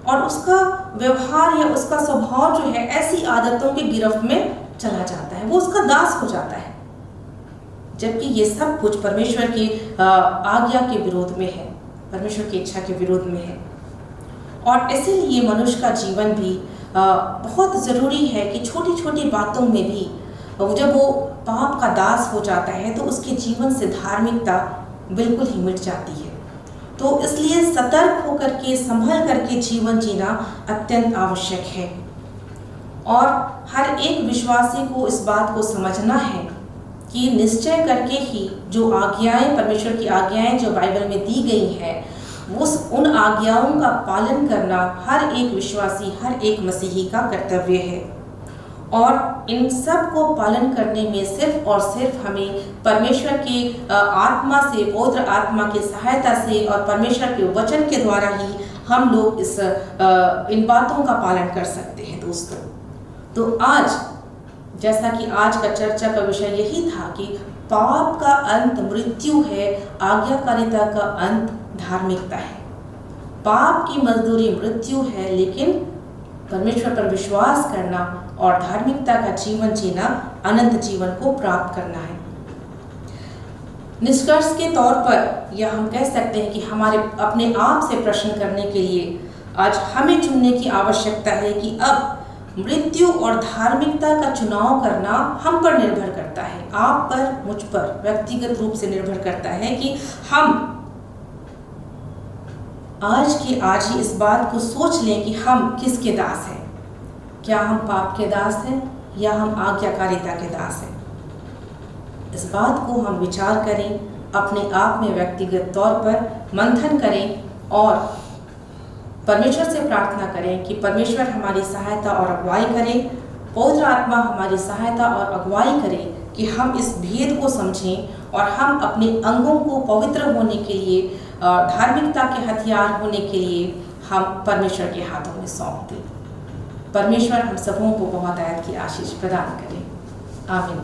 और उसका व्यवहार या उसका स्वभाव जो है ऐसी आदतों की गिरफ्त में चला जाता है, वो उसका दास हो जाता है। जबकि ये सब कुछ परमेश्वर की आज्ञा के विरोध में है, परमेश्वर की इच्छा के विरोध में है। और इसीलिए मनुष्य का जीवन भी बहुत ज़रूरी है कि छोटी छोटी बातों में भी जब वो पाप का दास हो जाता है तो उसके जीवन से धार्मिकता बिल्कुल ही मिट जाती है तो इसलिए सतर्क होकर के, संभल करके जीवन जीना अत्यंत आवश्यक है। और हर एक विश्वासी को इस बात को समझना है कि निश्चय करके ही जो आज्ञाएं, परमेश्वर की आज्ञाएं जो बाइबल में दी गई हैं, उन आज्ञाओं का पालन करना हर एक विश्वासी, हर एक मसीही का कर्तव्य है। और इन सब को पालन करने में सिर्फ और सिर्फ हमें परमेश्वर की आत्मा से, पवित्र आत्मा की सहायता से और परमेश्वर के वचन के द्वारा ही हम लोग इन बातों का पालन कर सकते हैं दोस्तों। तो आज, जैसा कि आज का चर्चा का विषय यही था कि पाप का अंत मृत्यु है, आज्ञाकारिता का अंत धार्मिकता है। पाप की मजदूरी मृत्यु है, लेकिन परमेश्वर पर विश्वास करना और धार्मिकता का जीवन जीना अनंत जीवन को प्राप्त करना है। निष्कर्ष के तौर पर यह हम कह सकते हैं कि हमारे अपने आप से प्रश्न करने के लिए आज हमें चुनने की आवश्यकता है कि अब मृत्यु और धार्मिकता का चुनाव करना हम पर निर्भर करता है, आप पर, मुझ पर व्यक्तिगत रूप से निर्भर करता है कि हम आज के आज ही इस बात को सोच लें कि हम किसके दास हैं। क्या हम पाप के दास हैं या हम आज्ञाकारिता के दास हैं? इस बात को हम विचार करें, अपने आप में व्यक्तिगत तौर पर मंथन करें और परमेश्वर से प्रार्थना करें कि परमेश्वर हमारी सहायता और अगुवाई करे, पवित्र आत्मा हमारी सहायता और अगुवाई करे कि हम इस भेद को समझें और हम अपने अंगों को पवित्र होने के लिए, धार्मिकता के हथियार होने के लिए हम परमेश्वर के हाथों में सौंप दें। परमेश्वर हम सबों को बहुत आयत की आशीष प्रदान करें। आमीन।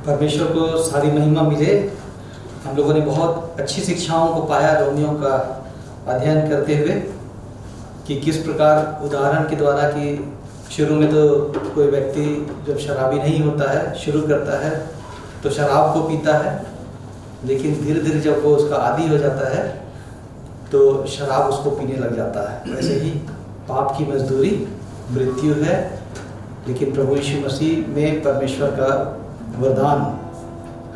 परमेश्वर को सारी महिमा मिले। हम लोगों ने बहुत अच्छी शिक्षाओं को पाया रोमियों का अध्ययन करते हुए कि किस प्रकार उदाहरण के द्वारा कि शुरू में तो कोई व्यक्ति जब शराबी नहीं होता है, शुरू करता है तो शराब को पीता है, लेकिन धीरे धीरे जब वो उसका आदी हो जाता है तो शराब उसको पीने लग जाता है। वैसे ही पाप की मजदूरी मृत्यु है, लेकिन प्रभु यीशु मसीह में परमेश्वर का वरदान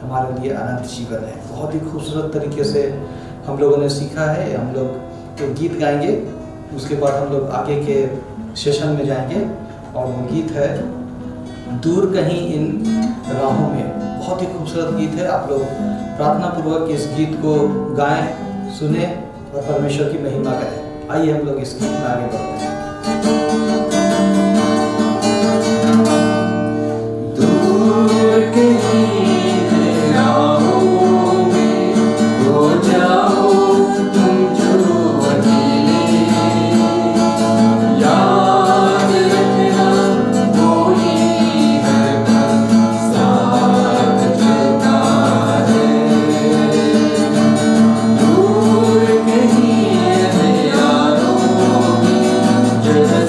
हमारे लिए अनंत जीवन है। बहुत ही खूबसूरत तरीके से हम लोगों ने सीखा है। हम लोग एक गीत गाएंगे, उसके बाद हम लोग आगे के सेशन में जाएंगे और वो गीत है दूर कहीं इन राहों में। बहुत ही खूबसूरत गीत है। आप लोग प्रार्थना पूर्वक इस गीत को गाएं, सुने और परमेश्वर की महिमा करें। आइए हम लोग इस गीत में आगे बढ़ते हैं। दूर कहीं राहों में हो जाओ तुम जो अकेले, याद रखना कोई है साथ चलता है। दूर कहीं है यारों में जहाँ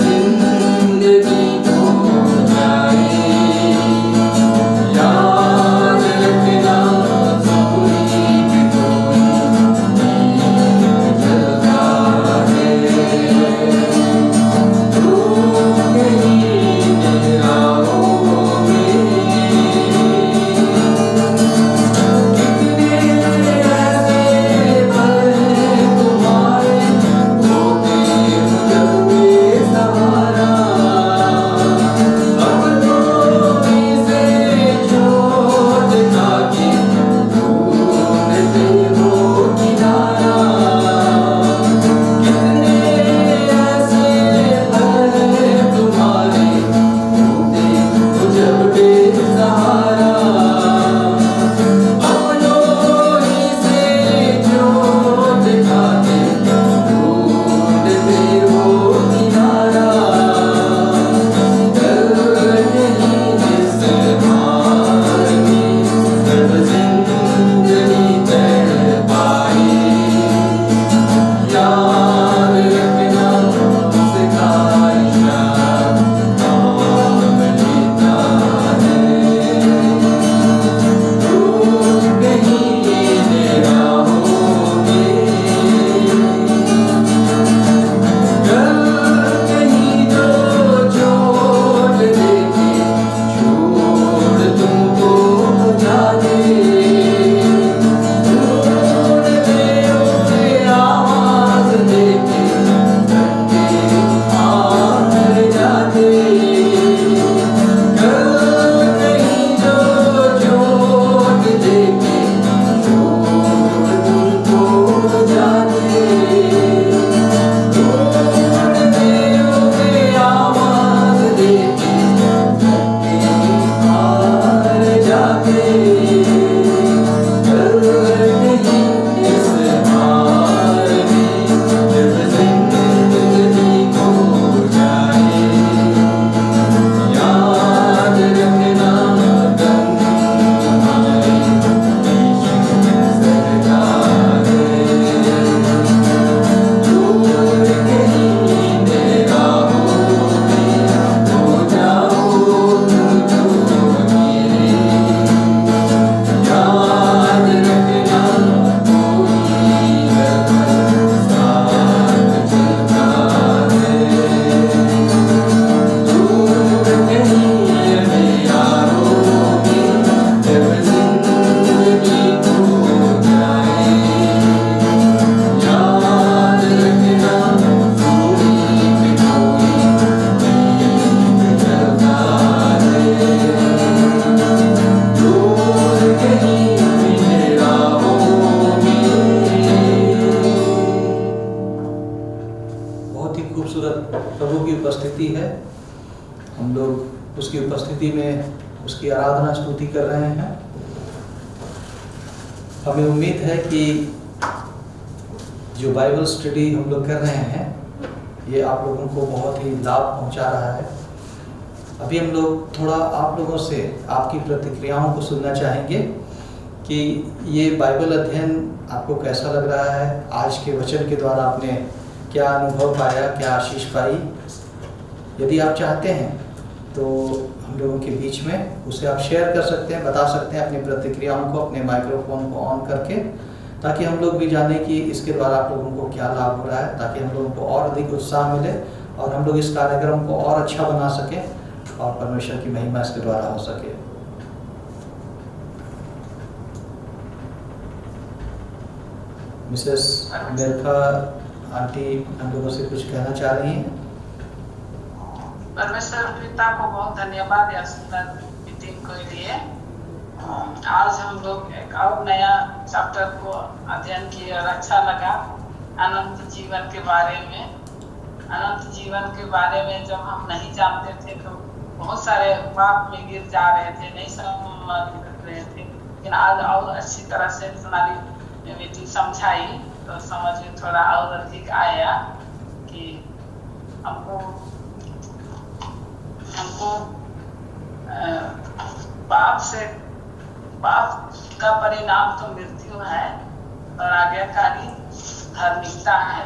उपस्थिति है। हम लोग उसकी उपस्थिति में उसकी आराधना स्तुति कर रहे हैं। हमें उम्मीद है कि जो बाइबल स्टडी हम लोग कर रहे हैं ये आप लोगों को बहुत ही लाभ पहुंचा रहा है। अभी हम लोग थोड़ा आप लोगों से आपकी प्रतिक्रियाओं को सुनना चाहेंगे कि ये बाइबल अध्ययन आपको कैसा लग रहा है। आज के वचन के द्वारा आपने क्या अनुभव पाया, क्या आशीष पाई। यदि आप चाहते हैं तो हम लोगों के बीच में उसे आप शेयर कर सकते हैं, बता सकते हैं अपनी प्रतिक्रियाओं को अपने माइक्रोफोन को ऑन करके, ताकि हम लोग भी जानें कि इसके द्वारा आप लोगों को क्या लाभ हो रहा है, ताकि हम लोगों को और अधिक उत्साह मिले और हम लोग इस कार्यक्रम को और अच्छा बना सकें और परमेश्वर की महिमा इसके द्वारा हो सके। मिसेस मेरखा आंटी हम लोगों से कुछ कहना चाह रही हैं। परमेश्वर पिता को बहुत धन्यवाद या सुंदर मीटिंग के लिए। आज हम लोग एक और नया चैप्टर को अध्ययन किए और अच्छा लगा। अनंत जीवन के बारे में, अनंत जीवन के बारे में जब हम नहीं जानते थे तो बहुत सारे पाप में गिर जा रहे थे, नहीं समझ रहे थे, लेकिन आज और अच्छी तरह से हमारी बेटी समझाई तो समझ में थोड़ा और अधिक आया कि हमको पाप का परिणाम तो मृत्यु है और आज्ञाकारी धार्मिकता है।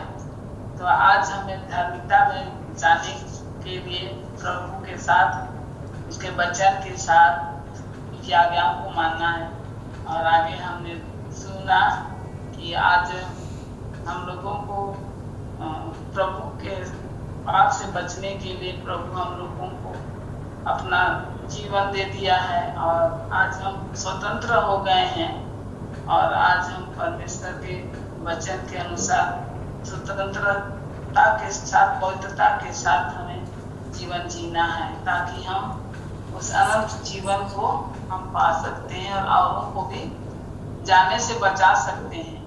तो आज हमें धार्मिकता में जाने के लिए प्रभु के साथ, उसके वचन के साथ उसकी आज्ञाओं को मानना है। और आगे हमने सुना कि आज हम लोगों को प्रभु के पाप से बचने के लिए प्रभु हम लोगों को अपना जीवन दे दिया है और आज हम स्वतंत्र हो गए हैं और आज हम परमेश्वर के वचन के अनुसार स्वतंत्रता के साथ, पवित्रता के साथ हमें जीवन जीना है, ताकि हम उस अनंत जीवन को हम पा सकते हैं और औरों को भी जाने से बचा सकते हैं।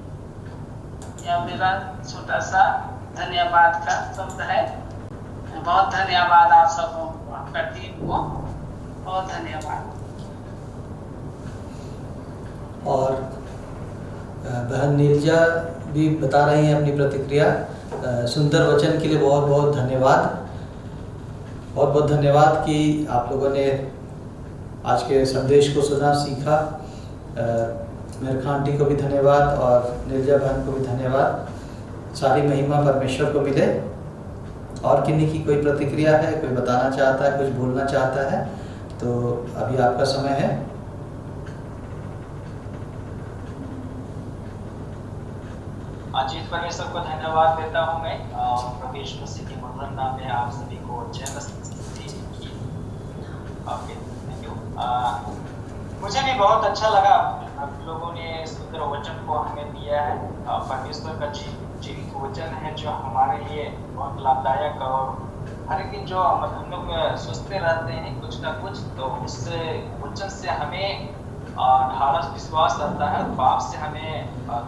यह मेरा छोटा सा धन्यवाद का शब्द है। बहुत धन्यवाद आप सबको, आपका टीम को बहुत धन्यवाद। और बहन नीरजा भी बता रही हैं अपनी प्रतिक्रिया। सुंदर वचन के लिए बहुत बहुत धन्यवाद। बहुत बहुत धन्यवाद कि आप लोगों ने आज के संदेश को सुना, सीखा। मेरखा आंटी को भी धन्यवाद और नीरजा बहन को भी धन्यवाद। सारी महिमा परमेश्वर को मिले। और किन्हीं की कोई प्रतिक्रिया है, कोई बताना चाहता है, कुछ बोलना चाहता है तो अभी आपका समय है। आज परमेश्वर को धन्यवाद देता हूँ मैं। प्रभु यीशु मसीह के मधुर नाम में आप सभी को जय मसीह की। मुझे भी बहुत अच्छा लगा आप लोगों ने सुंदर वचन को हमें दिया है। परमेश्वर का जीवित वचन है जो हमारे लिए बहुत लाभदायक और हर एक दिन जो हम लोग सोचते रहते हैं कुछ ना कुछ, तो उस वचन से हमें ढाढ़स विश्वास रहता है, पाप से हमें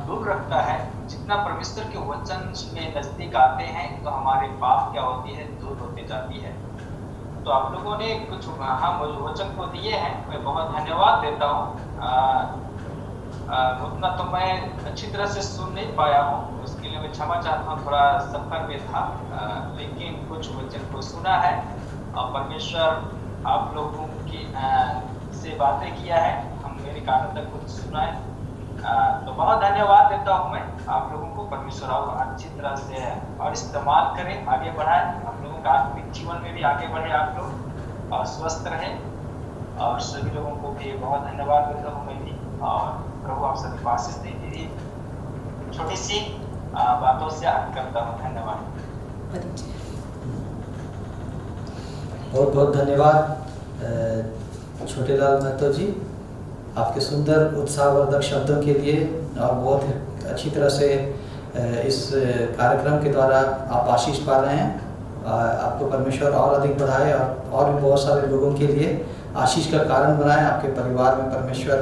दूर रखता है। जितना परमेश्वर के वचन में नजदीक आते हैं तो हमारे पाप क्या होती है, दूर होती जाती है। तो आप लोगों ने कुछ हम वचन को दिए हैं, मैं बहुत धन्यवाद देता हूँ। उतना तो मैं अच्छी तरह से सुन नहीं पाया हूँ, उसके लिए मैं क्षमा चाहता हूँ, थोड़ा सफर में था, लेकिन कुछ वचन को सुना है और परमेश्वर आप लोगों की से बातें किया है, हम मेरे कानों तक कुछ सुना है। तो बहुत धन्यवाद देता हूँ मैं आप लोगों को। परमेश्वर और अच्छी तरह से और इस्तेमाल करें, आगे बढ़ाए, आप लोगों का आत्मिक जीवन में भी आगे बढ़े आप लोग और स्वस्थ रहे। और सभी लोगों को भी बहुत धन्यवाद देता हूँ मैं भी। और प्रभु आप सभी को आशीष दे दीजिए। छोटी सी बातों से अंत करता हूँ। धन्यवाद। बहुत बहुत धन्यवाद छोटेलाल महतो जी, आपके सुंदर उत्साहवर्धक शब्दों के लिए। और बहुत अच्छी तरह से इस कार्यक्रम के द्वारा आप आशीष पा रहे हैं। आपको परमेश्वर और अधिक बढ़ाए और भी बहुत सारे लोगों के लिए आशीष का कारण बनाए। आपके परिवार में परमेश्वर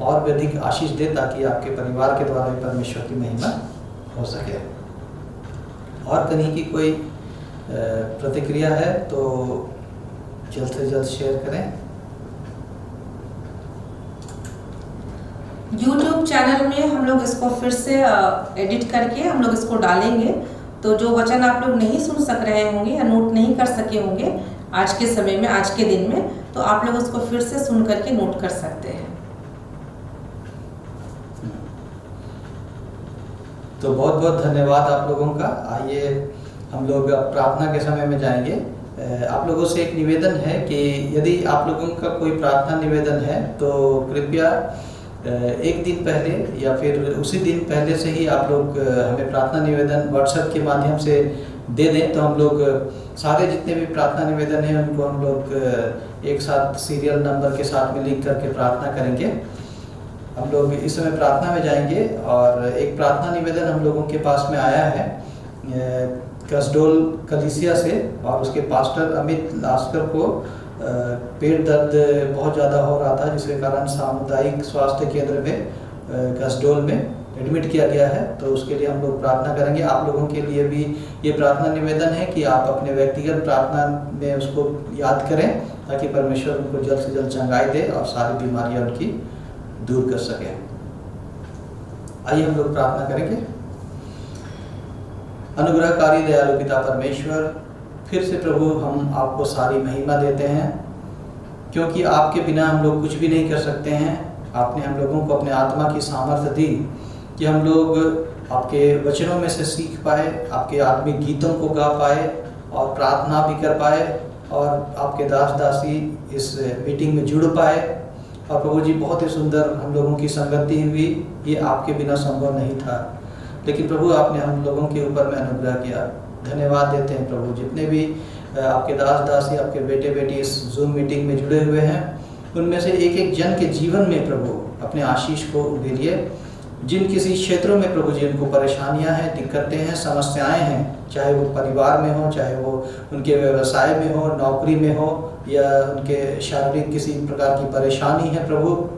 और भी अधिक आशीष दे, ताकि आपके परिवार के द्वारा भी परमेश्वर की महिमा हो सके। और कहीं की कोई प्रतिक्रिया है तो जल्द से जल्द शेयर करें। YouTube चैनल में हम लोग इसको फिर से एडिट करके हम लोग इसको डालेंगे, तो जो वचन आप लोग नहीं सुन सक रहे होंगे या नोट नहीं कर सके होंगे आज के समय में, आज के दिन में, तो आप लोग उसको फिर से सुन करके नोट कर सकते हैं। तो बहुत बहुत धन्यवाद आप लोगों का। आइए हम लोग अब प्रार्थना के समय में जाएंगे। आप लोगों से एक निवेदन है कि यदि आप लोगों का कोई प्रार्थना निवेदन है तो कृपया एक दिन पहले या फिर उसी दिन पहले से ही आप लोग हमें प्रार्थना निवेदन व्हाट्सएप के माध्यम से दे दें, तो हम लोग सारे जितने भी प्रार्थना निवेदन हैं उनको हम लोग एक साथ सीरियल नंबर के साथ में लिख करके प्रार्थना करेंगे। हम लोग इस समय प्रार्थना में जाएंगे और एक प्रार्थना निवेदन हम लोगों के पास में आया है कसडोल कलीसिया से, और उसके पास्टर अमित लास्कर को पेट दर्द बहुत ज़्यादा हो रहा था, जिसके कारण सामुदायिक स्वास्थ्य केंद्र में कसडोल में एडमिट किया गया है। तो उसके लिए हम लोग प्रार्थना करेंगे। आप लोगों के लिए भी ये प्रार्थना निवेदन है कि आप अपने व्यक्तिगत प्रार्थना में उसको याद करें ताकि परमेश्वर उनको जल्द से जल्द चंगाई दे और सारी बीमारियां उनकी दूर कर सके। आइए हम लोग प्रार्थना करेंगे। अनुग्रहकारी दयालु पिता परमेश्वर, फिर से प्रभु हम आपको सारी महिमा देते हैं, क्योंकि आपके बिना हम लोग कुछ भी नहीं कर सकते हैं। आपने हम लोगों को अपने आत्मा की सामर्थ्य दी कि हम लोग आपके वचनों में से सीख पाए, आपके आत्मिक गीतों को गा पाए और प्रार्थना भी कर पाए और आपके दास दासी इस मीटिंग में जुड़ पाए। और प्रभु जी बहुत ही सुंदर हम लोगों की संगति हुई, ये आपके बिना संभव नहीं था, लेकिन प्रभु आपने हम लोगों के ऊपर में अनुग्रह किया। धन्यवाद देते हैं प्रभु। जितने भी आपके दास दासी, आपके बेटे बेटी इस जूम मीटिंग में जुड़े हुए हैं, उनमें से एक एक जन के जीवन में प्रभु अपने आशीष को उभेरिए। जिन किसी क्षेत्रों में प्रभु जी उनको परेशानियां हैं, दिक्कतें हैं, समस्याएं हैं, चाहे वो परिवार में हो, चाहे वो उनके व्यवसाय में हो, नौकरी में हो, या उनके शारीरिक किसी प्रकार की परेशानी है, प्रभु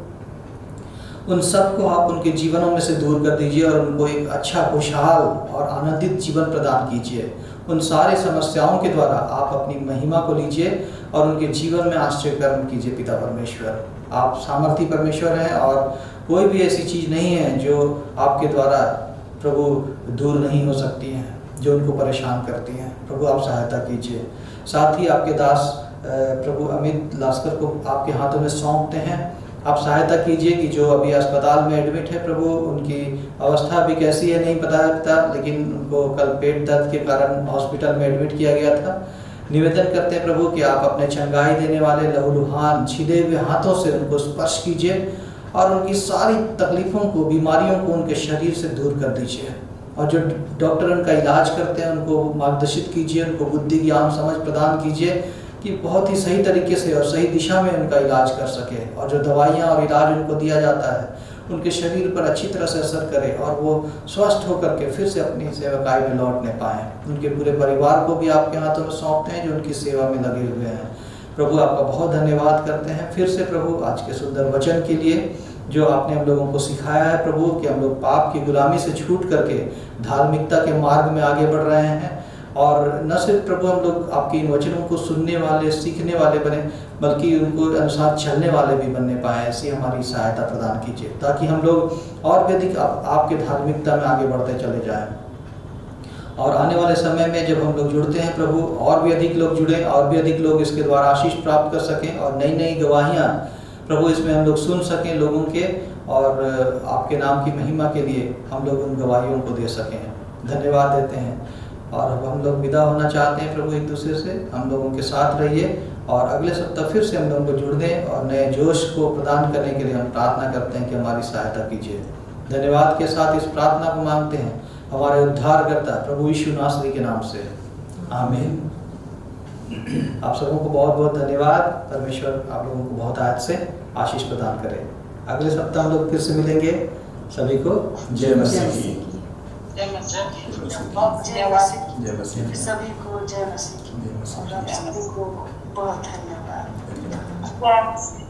उन सबको आप उनके जीवनों में से दूर कर दीजिए और उनको एक अच्छा, खुशहाल और आनंदित जीवन प्रदान कीजिए। उन सारे समस्याओं के द्वारा आप अपनी महिमा को लीजिए और उनके जीवन में आश्चर्यकर्म कीजिए। पिता परमेश्वर, आप सामर्थी परमेश्वर हैं और कोई भी ऐसी चीज़ नहीं है जो आपके द्वारा प्रभु दूर नहीं हो सकती हैं, जो उनको परेशान करती हैं। प्रभु आप सहायता कीजिए। साथ ही आपके दास प्रभु अमित लास्कर को आपके हाथों में सौंपते हैं। आप सहायता कीजिए कि जो अभी अस्पताल में एडमिट है प्रभु, उनकी अवस्था भी कैसी है नहीं पता, लेकिन उनको कल पेट दर्द के कारण हॉस्पिटल में एडमिट किया गया था। निवेदन करते हैं प्रभु कि आप अपने चंगाई देने वाले लहूलुहान छिदे हुए हाथों से उनको स्पर्श कीजिए और उनकी सारी तकलीफ़ों को, बीमारियों को उनके शरीर से दूर कर दीजिए। और जो डॉक्टर उनका इलाज करते हैं उनको मार्गदर्शित कीजिए, उनको बुद्धि ज्ञान समझ प्रदान कीजिए कि बहुत ही सही तरीके से और सही दिशा में उनका इलाज कर सके, और जो दवाइयाँ और इलाज उनको दिया जाता है उनके शरीर पर अच्छी तरह से असर करे और वो स्वस्थ होकर के फिर से अपनी सेवकाई में लौटने पाएँ। उनके पूरे परिवार को भी आपके हाथों में सौंपते हैं जो उनकी सेवा में लगे हुए हैं। प्रभु आपका बहुत धन्यवाद करते हैं फिर से प्रभु आज के सुंदर वचन के लिए जो आपने हम लोगों को सिखाया है प्रभु, कि हम लोग पाप की गुलामी से छूट करके धार्मिकता के मार्ग में आगे बढ़ रहे हैं। और न सिर्फ प्रभु हम लोग आपके इन वचनों को सुनने वाले, सीखने वाले बने, बल्कि उनको अनुसार चलने वाले भी बनने पाए। ऐसी हमारी सहायता प्रदान कीजिए ताकि हम लोग और भी अधिक आपके धार्मिकता में आगे बढ़ते चले जाएं। और आने वाले समय में जब हम लोग जुड़ते हैं प्रभु, और भी अधिक लोग जुड़ें, और भी अधिक लोग इसके द्वारा आशीष प्राप्त कर सकें और नई नई गवाहियाँ प्रभु इसमें हम लोग सुन सकें लोगों के, और आपके नाम की महिमा के लिए हम लोग उन गवाहियों को दे सकें। धन्यवाद देते हैं। और अब हम लोग विदा होना चाहते हैं प्रभु एक दूसरे से। हम लोगों के साथ रहिए और अगले सप्ताह फिर से हम लोगों को जुड़ दें और नए जोश को प्रदान करने के लिए हम प्रार्थना करते हैं कि हमारी सहायता कीजिए। धन्यवाद के साथ इस प्रार्थना को मांगते हैं हमारे उद्धारकर्ता प्रभु यीशु नासरी के नाम से, आमीन। आप सबों को बहुत बहुत धन्यवाद। परमेश्वर आप लोगों को बहुत आज से आशीष प्रदान करे। अगले सप्ताह हम लोग फिर से मिलेंगे। सभी को जय मसीह की। जय मसीह। सभी को जय मसीह। जय मसीह। और आप सभी को बहुत धन्यवाद। जय मसीह।